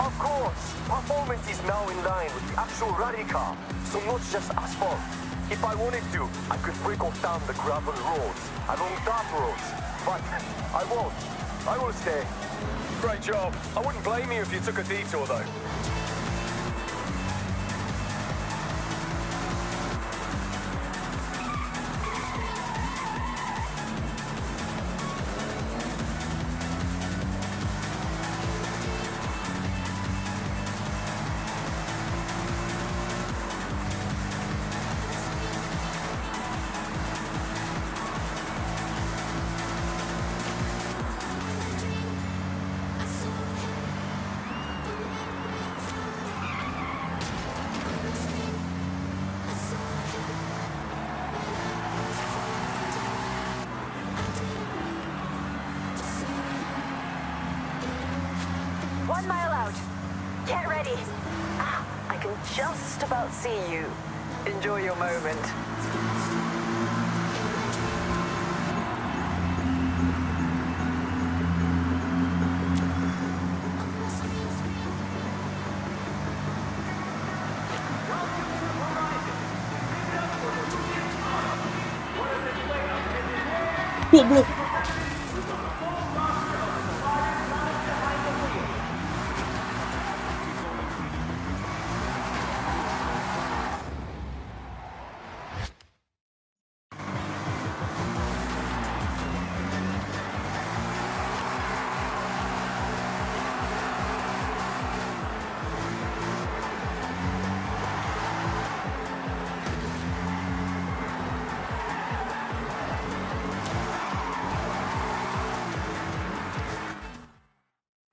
Of course. Performance is now in line with the actual rally car, so not just asphalt. If I wanted to, I could break off down the gravel roads, along dark roads. But I won't. I will stay. Great job. I wouldn't blame you if you took a detour, though. Get ready. I can just about see you. Enjoy your moment.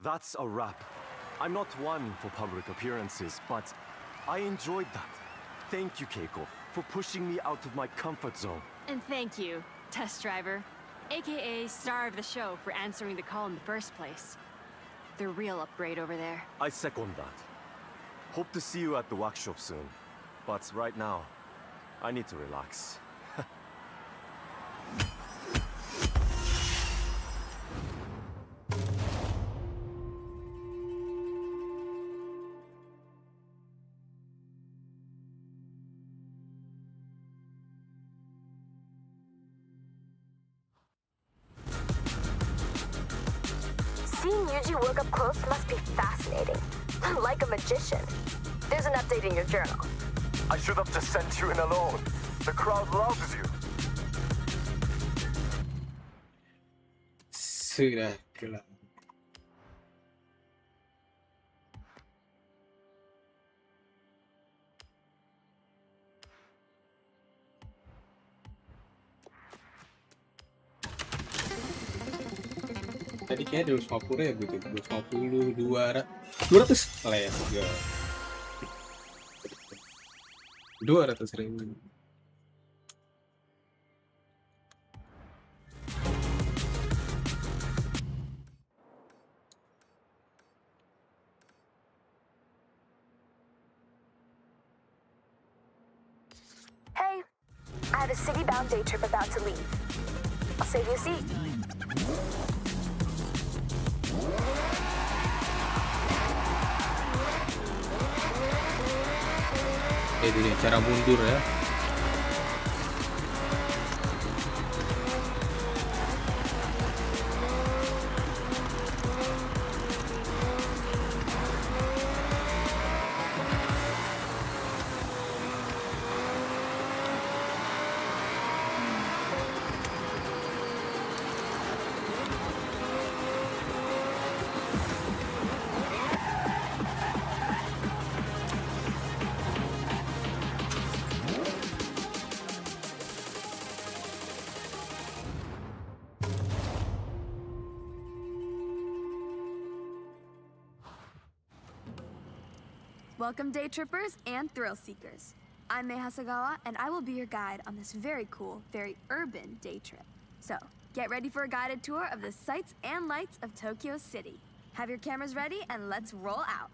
That's a wrap. I'm not one for public appearances, but I enjoyed that. Thank you, Keiko, for pushing me out of my comfort zone. And thank you, test driver, aka star of the show, for answering the call in the first place. The real upgrade over there. I second that. Hope to see you at the workshop soon. But right now, I need to relax. Seeing Yuji work up close must be fascinating. Like a magician. There's an update in your journal. I should have just sent you in alone. The crowd loves you. Sudah kelar. Tadi kayak 250 gitu, 250, 200, 200 lah ya, 200.000. Hey, I have a city-bound day trip about to leave. I'll save you a seat. Itu dia cara mundur ya. Welcome, day trippers and thrill seekers. I'm Mei Hasagawa, and I will be your guide on this very cool, very urban day trip. So, get ready for a guided tour of the sights and lights of Tokyo City. Have your cameras ready, and let's roll out.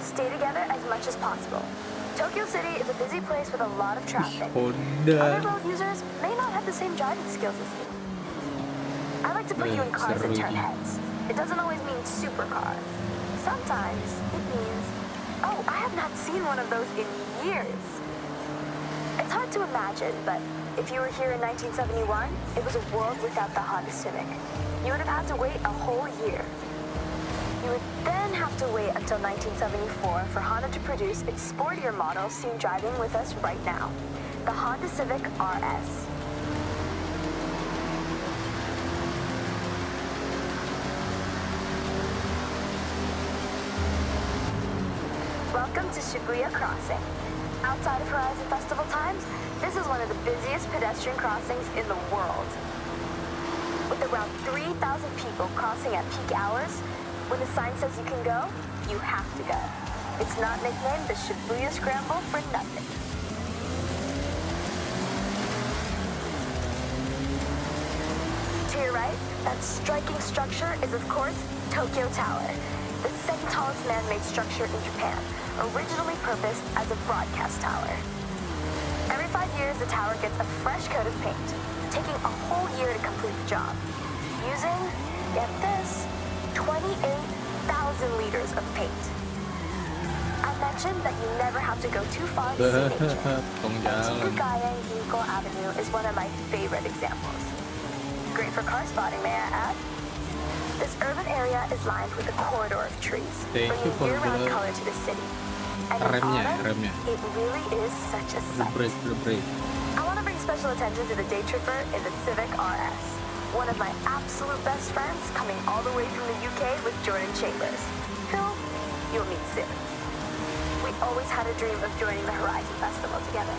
Stay together as much as possible. Tokyo City is a busy place with a lot of traffic. Honda. Other road users may not have the same driving skills as you. I like to put you in cars that turn heads. It doesn't always mean supercar. Sometimes it means, oh, I have not seen one of those in years. It's hard to imagine, but if you were here in 1971, it was a world without the Honda Civic. You would have had to wait a whole year. You would then have to wait until 1974 for Honda to produce its sportier model seen driving with us right now, the Honda Civic RS. Welcome to Shibuya Crossing. Outside of Horizon Festival times, this is one of the busiest pedestrian crossings in the world. With around 3,000 people crossing at peak hours, when the sign says you can go, you have to go. It's not nicknamed the Shibuya Scramble for nothing. To your right, that striking structure is of course Tokyo Tower, the second tallest man-made structure in Japan, originally purposed as a broadcast tower. Every 5 years, the tower gets a fresh coat of paint, taking a whole year to complete the job, using, get this, 28,000 liters of paint. I mentioned that you never have to go too far to see nature. Chikugaya Ginko Avenue is one of my favorite examples. Great for car spotting, may I add? This urban area is lined with a corridor of trees, bringing year-round color to the city. And in autumn, it really is such a sight. I want to bring special attention to the day tripper in the Civic RS. One of my absolute best friends coming all the way from the UK with Jordan Chambers, who you'll meet soon. We always had a dream of joining the Horizon Festival together.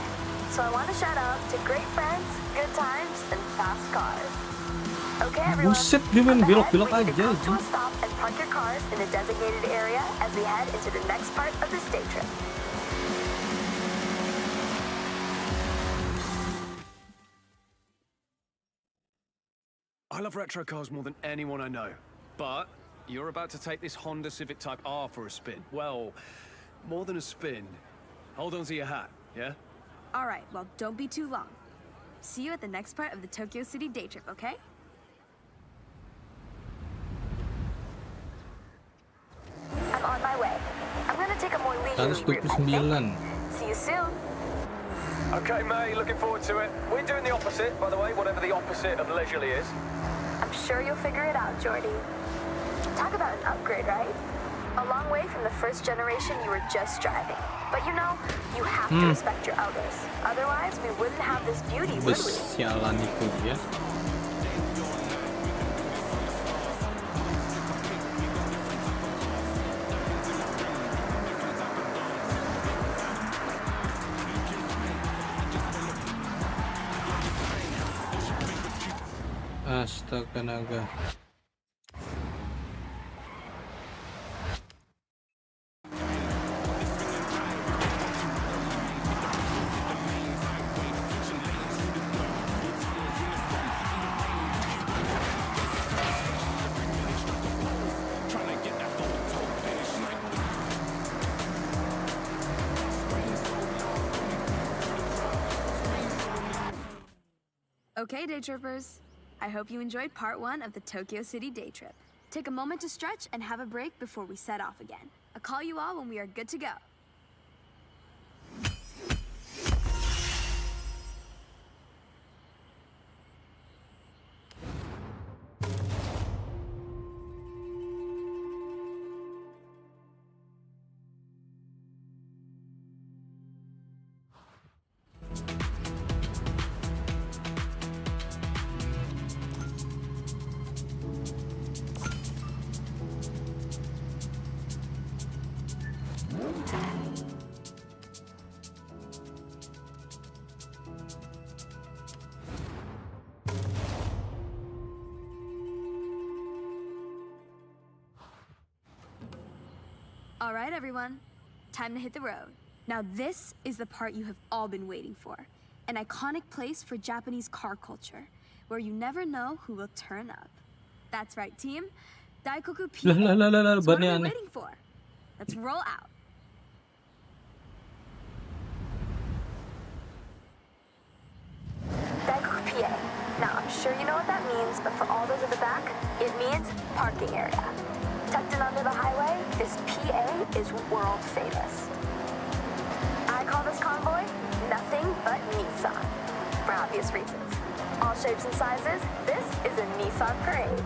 So I want to shout out to great friends, good times, and fast cars. Okay, everyone. Buset, dia main belok-belok we need to aja. come to a stop and park your cars in the designated area as we head into the next part of this day trip. I love retro cars more than anyone I know. But you're about to take this Honda Civic Type R for a spin. Well, more than a spin. Hold on to your hat, yeah? All right, well, don't be too long. See you at the next part of the Tokyo City day trip, okay? I'm on my way. I'm gonna take a more leisurely route, I think. See you soon. Okay, May, looking forward to it. We're doing the opposite, by the way, whatever the opposite of leisurely is. I'm sure you'll figure it out, Jordy. Talk about an upgrade, right? A long way from the first generation you were just driving. But you know, you have to respect your elders. Otherwise, we wouldn't have this beauty, would we? Sialan itu ya. Astaga naga. Okay, day trippers. I hope you enjoyed part 1 of the Tokyo City day trip. Take a moment to stretch and have a break before we set off again. I'll call you all when we are good to go. All right, everyone. Time to hit the road. Now this is the part you have all been waiting for. An iconic place for Japanese car culture, where you never know who will turn up. That's right, team. Daikoku PA. So what are we waiting for? Let's roll out. Daikoku PA. Now, I'm sure you know what that means, but for all those at the back, it means parking area. Tucked in under the highway, this PA is world famous. I call this convoy nothing but Nissan, for obvious reasons. All shapes and sizes, this is a Nissan parade.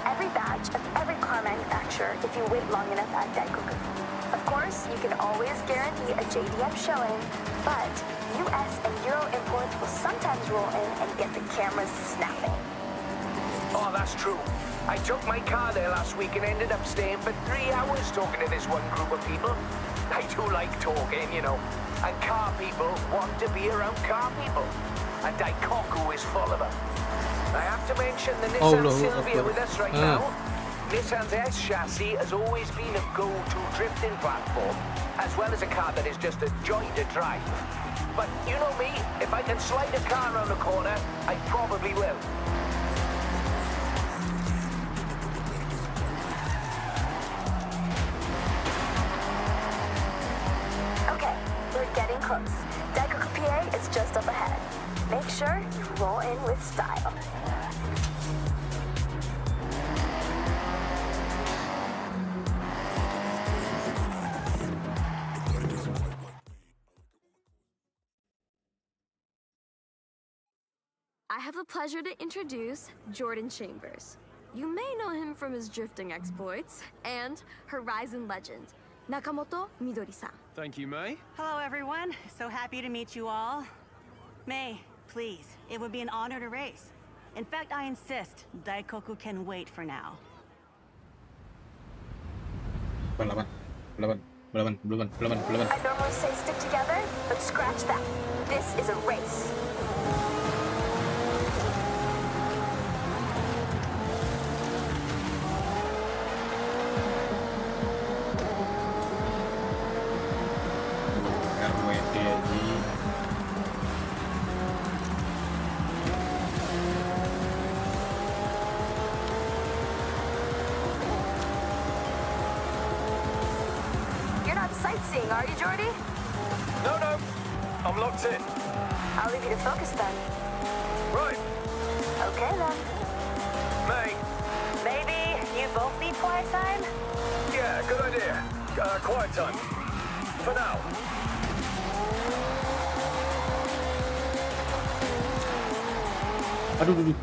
Every badge of every car manufacturer if you wait long enough at Daikoku. Of course, you can always guarantee a JDM showing, but US and Euro imports will sometimes roll in and get the cameras snapping. Oh, that's true. I took my car there last week and ended up staying for 3 hours talking to this one group of people. I do like talking, you know. And car people want to be around car people. And Daikoku is full of them. I have to mention the Nissan Silvia with us right now. Nissan's S chassis has always been a go-to drifting platform, as well as a car that is just a joy to drive. But you know me, if I can slide a car around a corner, I probably will. Okay, we're getting close. Daikoku PA is just up ahead. Make sure you roll in with style. I have the pleasure to introduce Jordan Chambers. You may know him from his drifting exploits and Horizon legend, Nakamoto Midori-san. Thank you, May. Hello, everyone. So happy to meet you all. May, please, it would be an honor to race. In fact, I insist Daikoku can wait for now. I normally say stick together, but scratch that. This is a race. Sightseeing, are you, Jordy? No, I'm locked in. I'll leave you to focus then. Right. Okay then. May. Maybe you both need quiet time? Yeah, good idea. Quiet time. For now. Aduh.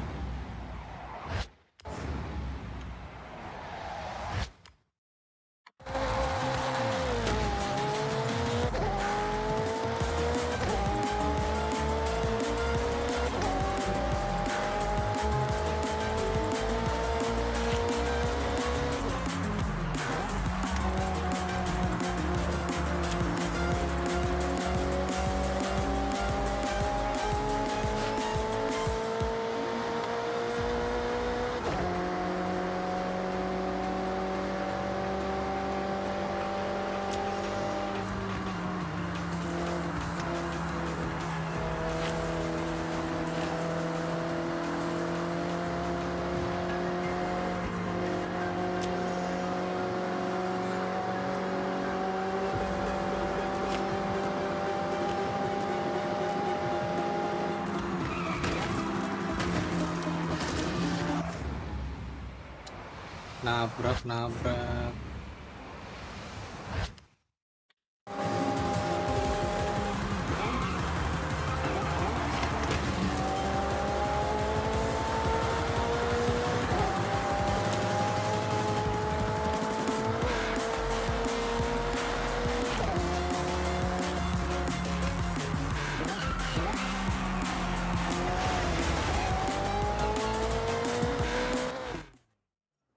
Nabrak.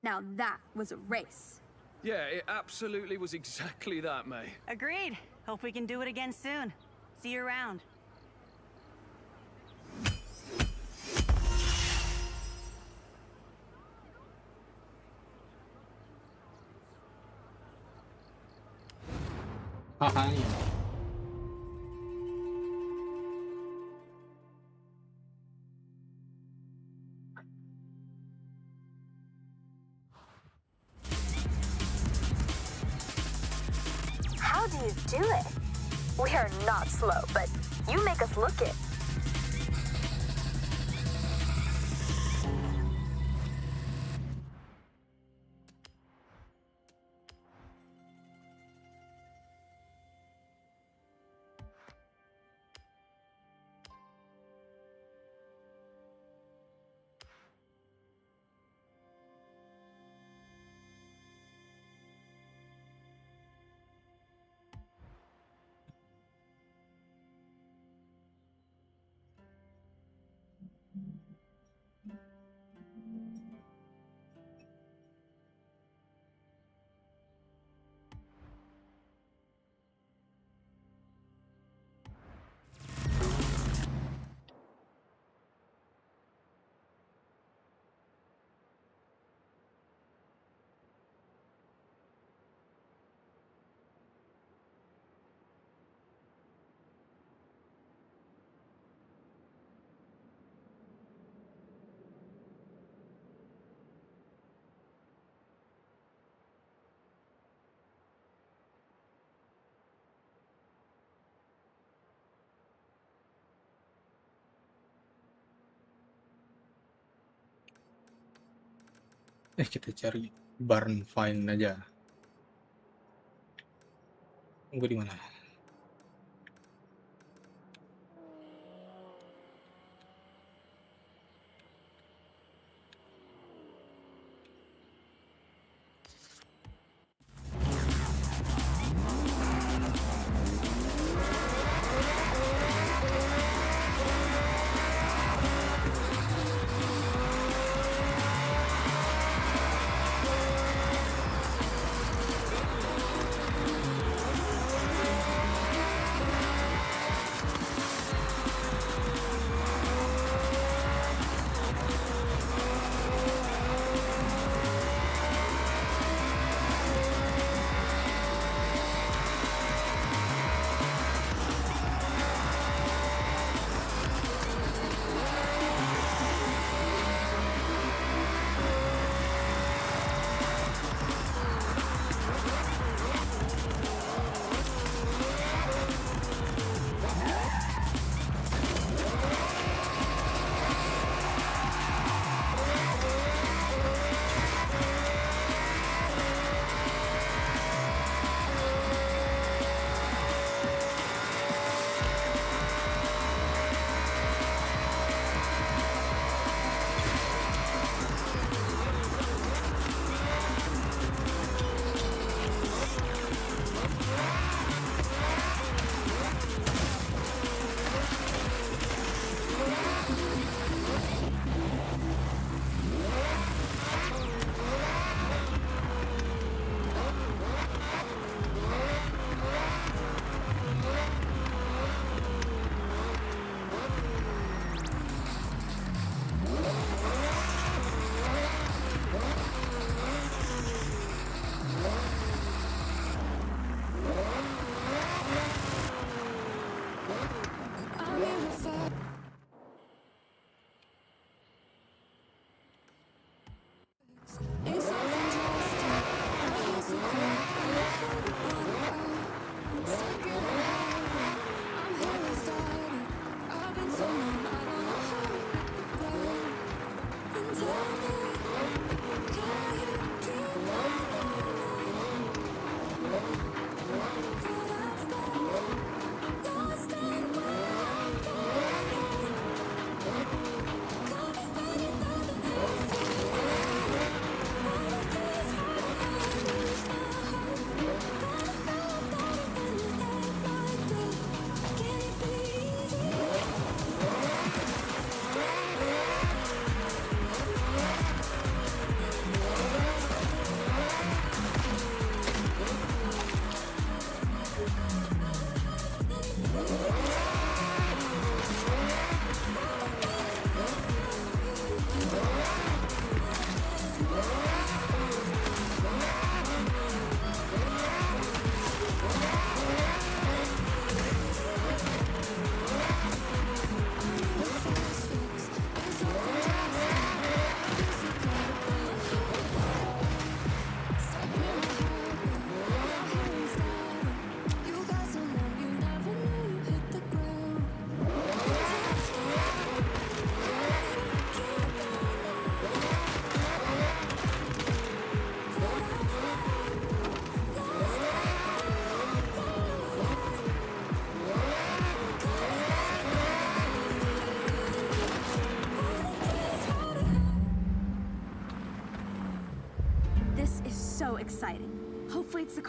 Now that was a race. Yeah, it absolutely was exactly that, May. Agreed. Hope we can do it again soon. See you around. Haha. How do you do it? We are not slow, but you make us look it. Kita cari barn find aja. Gue di mana?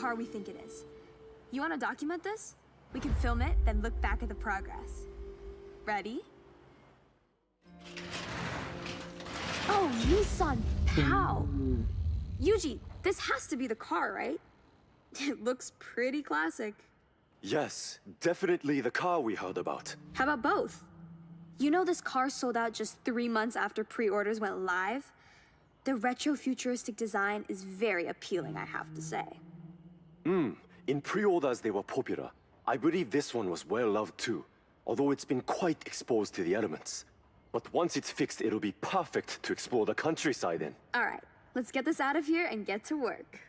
car we think it is. You want to document this? We can film it, then look back at the progress. Ready? Oh, Nissan Pow! Yuji, this has to be the car, right? It looks pretty classic. Yes, definitely the car we heard about. How about both? You know this car sold out just 3 months after pre-orders went live? The retro-futuristic design is very appealing, I have to say. In pre-orders they were popular. I believe this one was well loved too, although it's been quite exposed to the elements. But once it's fixed, it'll be perfect to explore the countryside in. All right, let's get this out of here and get to work.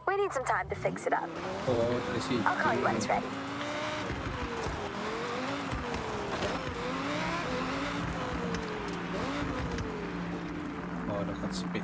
We need some time to fix it up. Oh, dari sini. I'll call you when it's ready. Oh, dapat speed.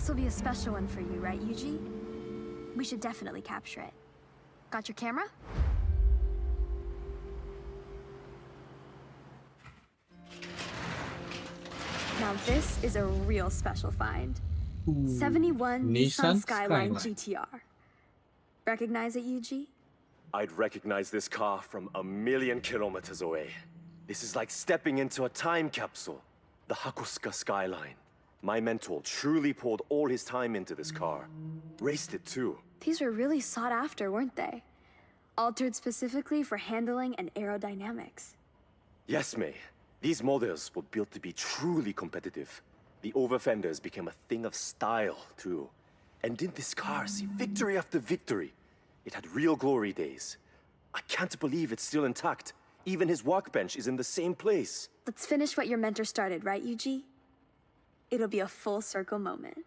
This will be a special one for you, right, Yuji? We should definitely capture it. Got your camera? Now this is a real special find. 71 Nissan Skyline GTR. Recognize it, Yuji? I'd recognize this car from a million kilometers away. This is like stepping into a time capsule. The Hakusuka Skyline. My mentor truly poured all his time into this car. Raced it too. These were really sought after, weren't they? Altered specifically for handling and aerodynamics. Yes, May. These models were built to be truly competitive. The over-fenders became a thing of style, too. And in this car, see victory after victory. It had real glory days. I can't believe it's still intact. Even his workbench is in the same place. Let's finish what your mentor started, right, Yuji? It'll be a full circle moment.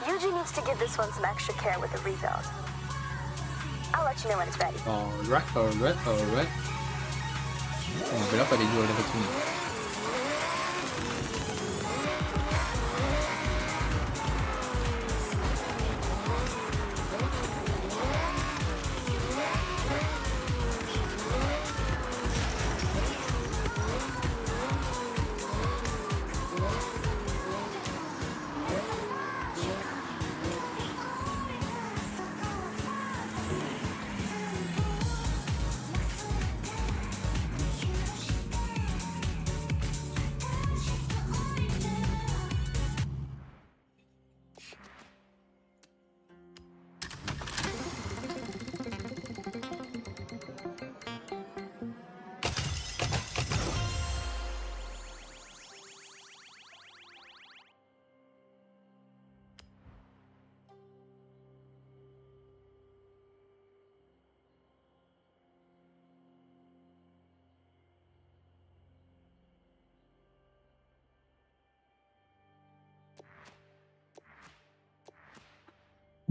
Yuji needs to give this one some extra care with the rebuild. I'll let you know when it's ready. Alright. Mobil apa dijual dekat sini?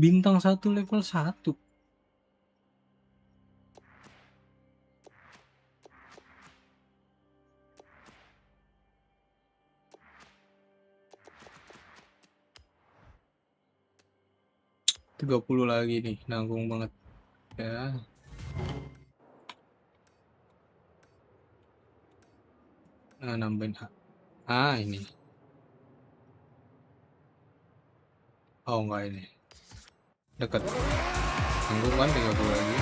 Bintang 1 level 1. $30 lagi nih, nanggung banget ya. Nah, nambahin ini. Oh enggak, ini dekat, nanggung kan 30 lagi.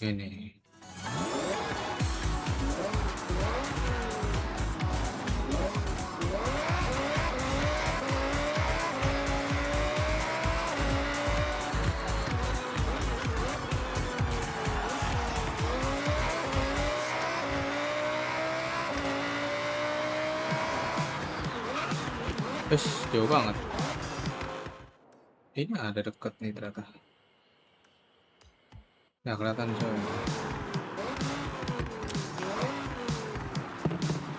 Ini jauh banget. Ini ada dekat nih ternyata. Nah, kelihatan coy.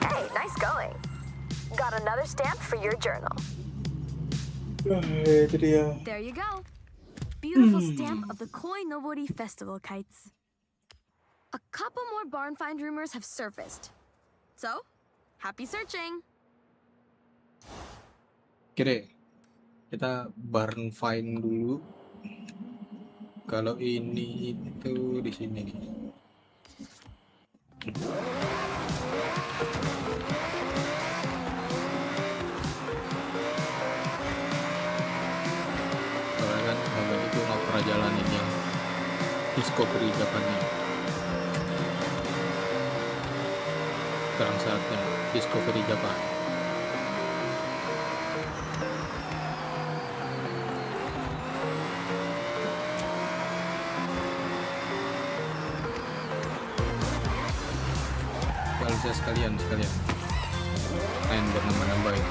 Hey, nice going. Got another stamp for your journal. Itu dia. There you go. Beautiful stamp of the Koi Nobori Festival kites. A couple more barn find rumors have surfaced. So, happy searching. Oke deh. Kita barn find dulu. Kalau ini itu di sini nih. Soalnya kan abang itu nggak pernah jalanin yang Discovery Japannya. Sekarang saatnya Discovery Japan. Sekalian. Main buat nambah-nambahin.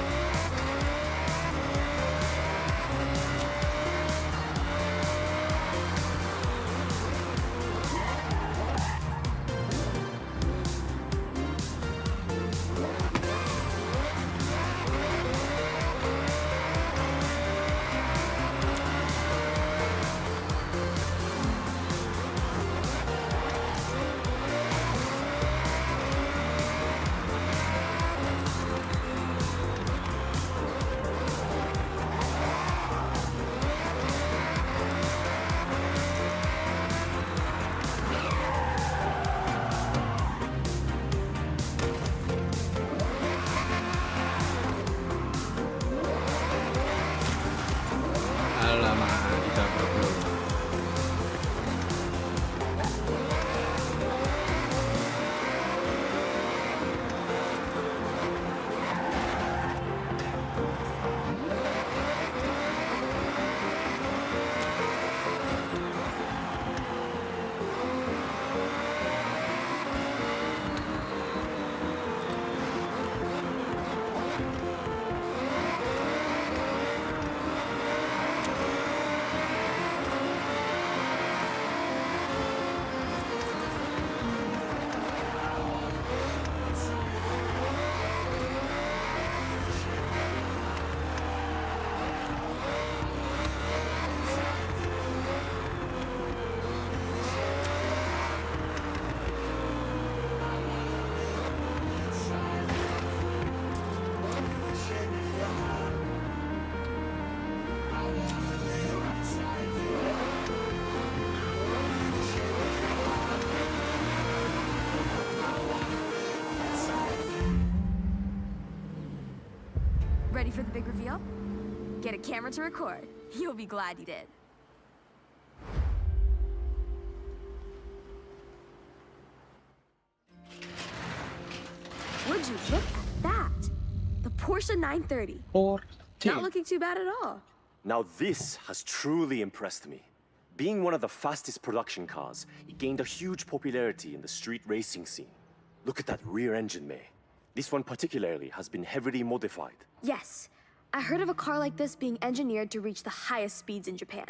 Alamak, ditabrak bro. Ready for the big reveal? Get a camera to record. You'll be glad you did. Would you look at that? The Porsche 930. Not looking too bad at all. Now this has truly impressed me. Being one of the fastest production cars, it gained a huge popularity in the street racing scene. Look at that rear engine, May. This one particularly has been heavily modified. Yes, I heard of a car like this being engineered to reach the highest speeds in Japan.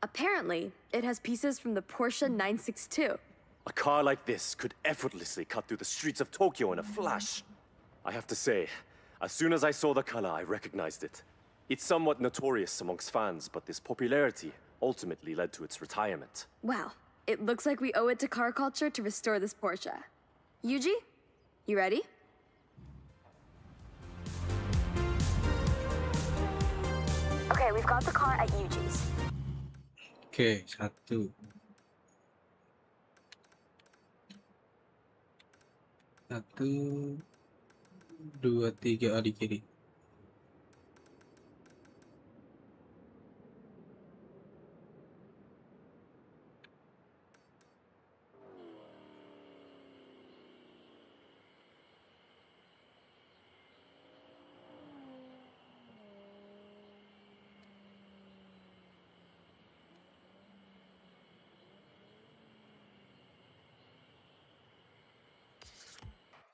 Apparently, it has pieces from the Porsche 962. A car like this could effortlessly cut through the streets of Tokyo in a flash. I have to say, as soon as I saw the color, I recognized it. It's somewhat notorious amongst fans, but this popularity ultimately led to its retirement. Well, it looks like we owe it to car culture to restore this Porsche. Yuji, you ready? Okay, we've got the car at Yuji's. Oke, 1, 1, 2, 3 di kiri.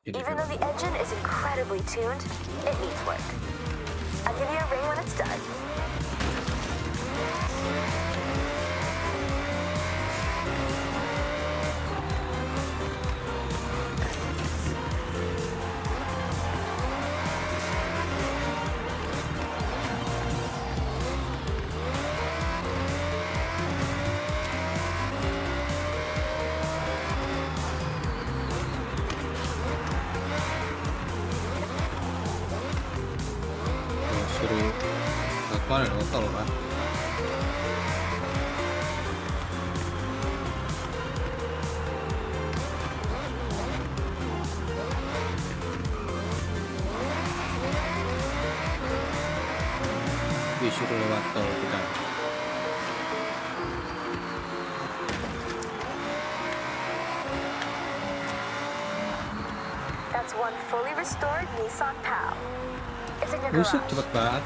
Even though the engine is incredibly tuned, it needs work. I'll give you a ring when it's done. Suruh apa ada hotel kan? Disuruh lewat tol kita. That's one fully restored Nissan PAL. It's in your Busuk garage. cepet banget.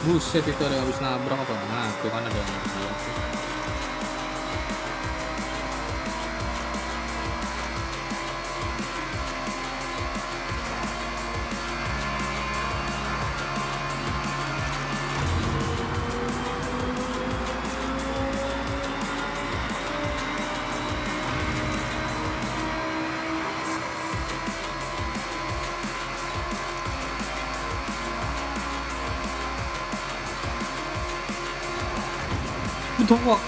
Buset, itu ada habis nabrak apa? Nah, tuh kan ada yang nabrak. Betul.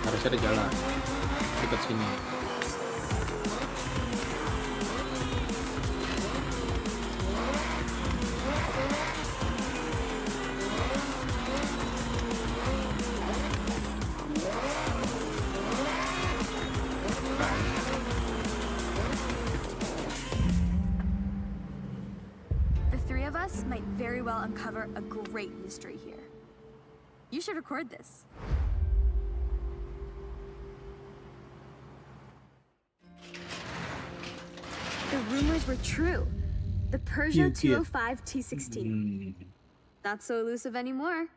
Harusnya ada jalan dekat sini. The three of us might very well uncover a great mystery here. You should record this. The rumors were true. The Peugeot 205 T16. Not so elusive anymore.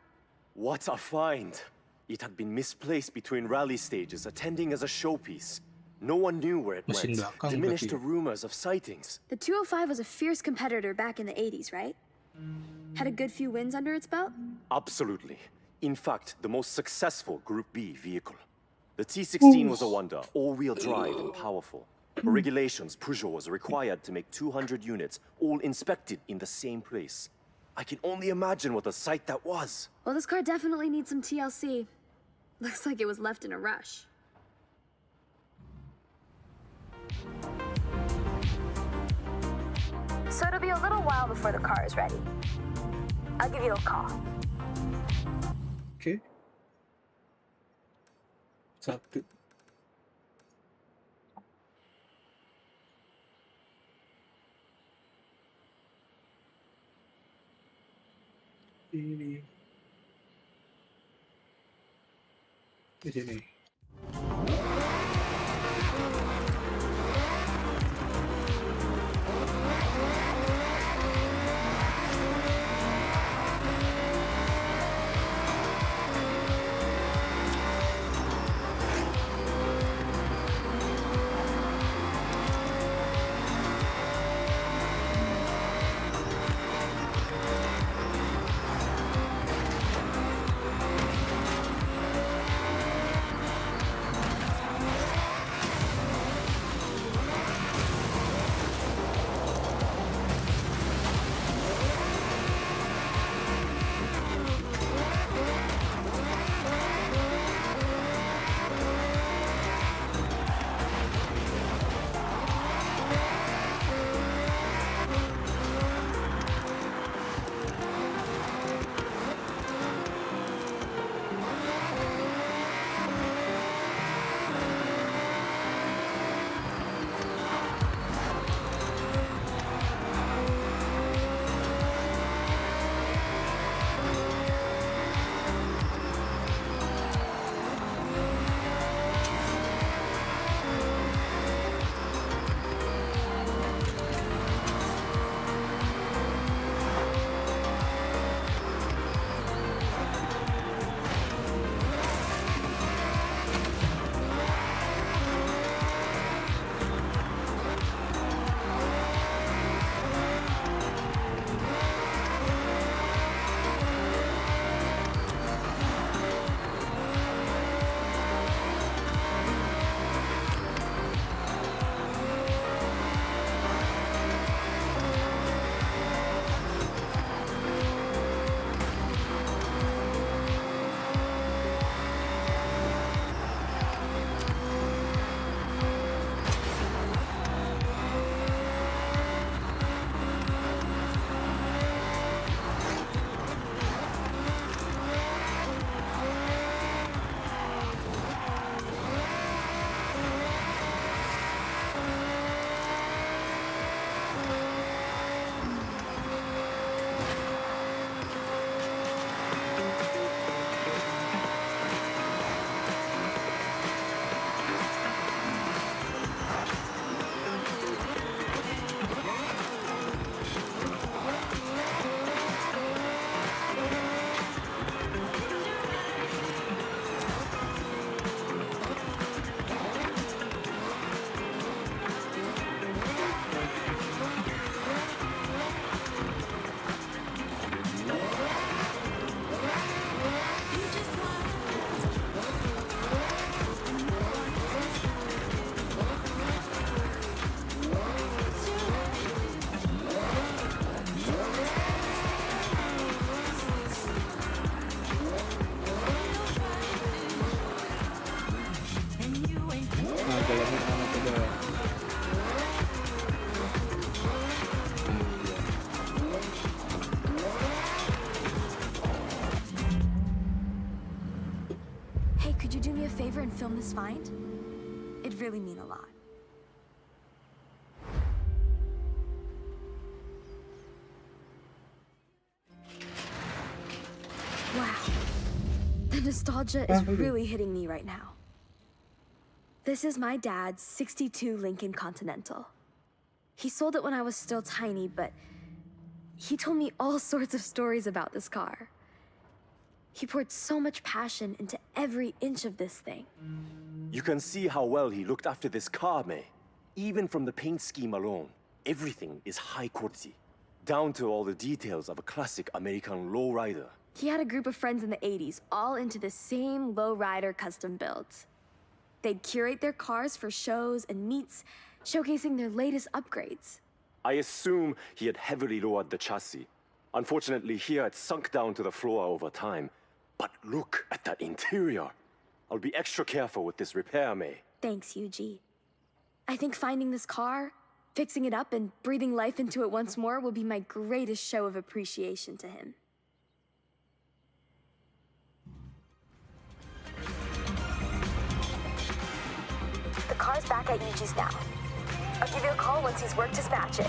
What a find! It had been misplaced between rally stages, attending as a showpiece. No one knew where it Mesin went, belakang diminished berarti. the rumors of sightings. The 205 was a fierce competitor back in the 80s, right? Had a good few wins under its belt? Absolutely. In fact, the most successful Group B vehicle. The T16 was a wonder, all-wheel drive and powerful. For regulations, Peugeot was required to make 200 units, all inspected in the same place. I can only imagine what a sight that was. Well, this car definitely needs some TLC. Looks like it was left in a rush. So it'll be a little while before the car is ready. I'll give you a call. Oke. Satu. Ini. Di sini. a favor and film this find? It'd really mean a lot. Wow. The nostalgia is really hitting me right now. This is my dad's 62 Lincoln Continental. He sold it when I was still tiny, but he told me all sorts of stories about this car. He poured so much passion into every inch of this thing. You can see how well he looked after this car, May. Even from the paint scheme alone, everything is high quality. Down to all the details of a classic American lowrider. He had a group of friends in the 80s, all into the same lowrider custom builds. They'd curate their cars for shows and meets, showcasing their latest upgrades. I assume he had heavily lowered the chassis. Unfortunately, here it sunk down to the floor over time. But look at that interior. I'll be extra careful with this repair, May. Thanks, Yuji. I think finding this car, fixing it up, and breathing life into it once more will be my greatest show of appreciation to him. The car's back at Yuji's now. I'll give you a call once he's worked his magic.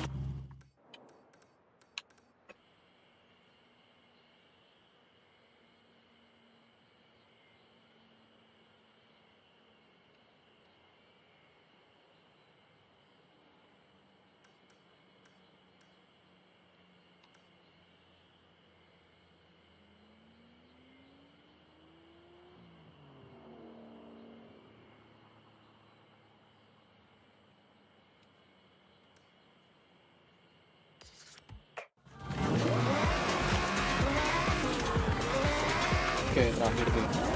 Oke, terakhir tuh.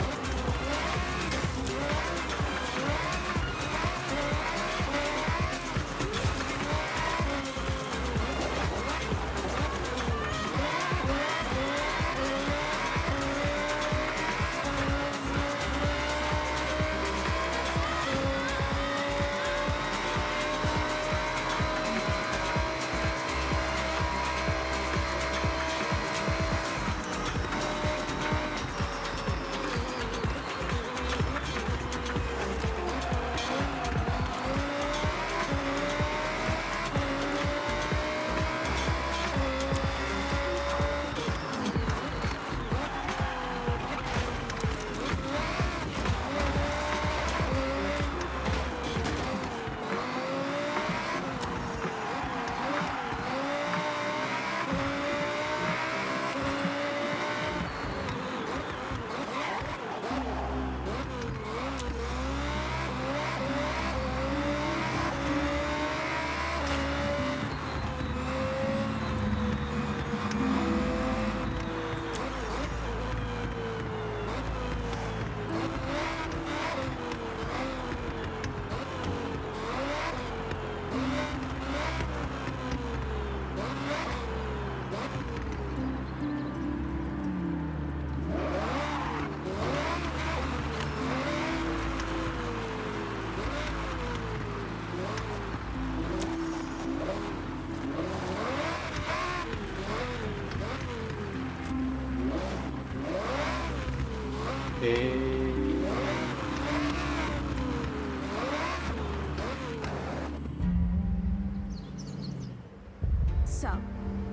So,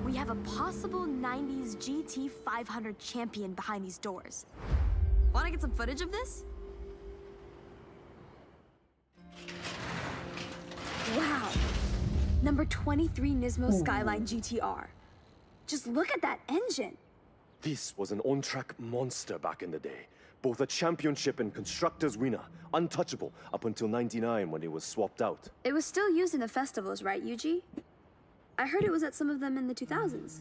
we have a possible 90s GT 500 champion behind these doors. Wanna get some footage of this? Wow! Number 23 Nismo Skyline GTR. Just look at that engine! This was an on-track monster back in the day. Both a championship and constructors winner. Untouchable up until '99 when it was swapped out. It was still used in the festivals, right, Yuji? I heard it was at some of them in the 2000s.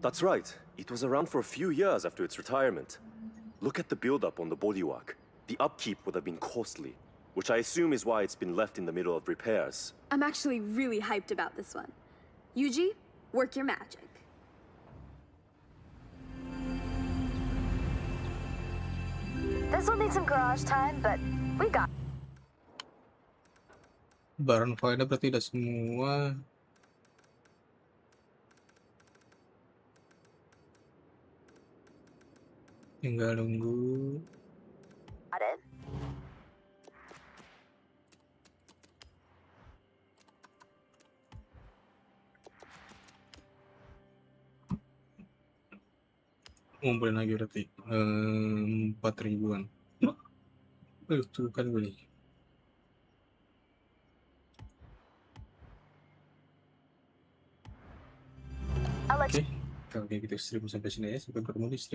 That's right. It was around for a few years after its retirement. Look at the build-up on the bodywork. The upkeep would have been costly, which I assume is why it's been left in the middle of repairs. I'm actually really hyped about this one. Yuji, work your magic. This will need some garage time, but we got. Barang faedah berarti udah semua. Tinggal nunggu. it. Ngumpulin lagi berarti 4 ribuan. Tuh kan gue nih. I'll let Oke, kalau kayak gitu 1000 sampai sini ya. Sampai ketemu di stream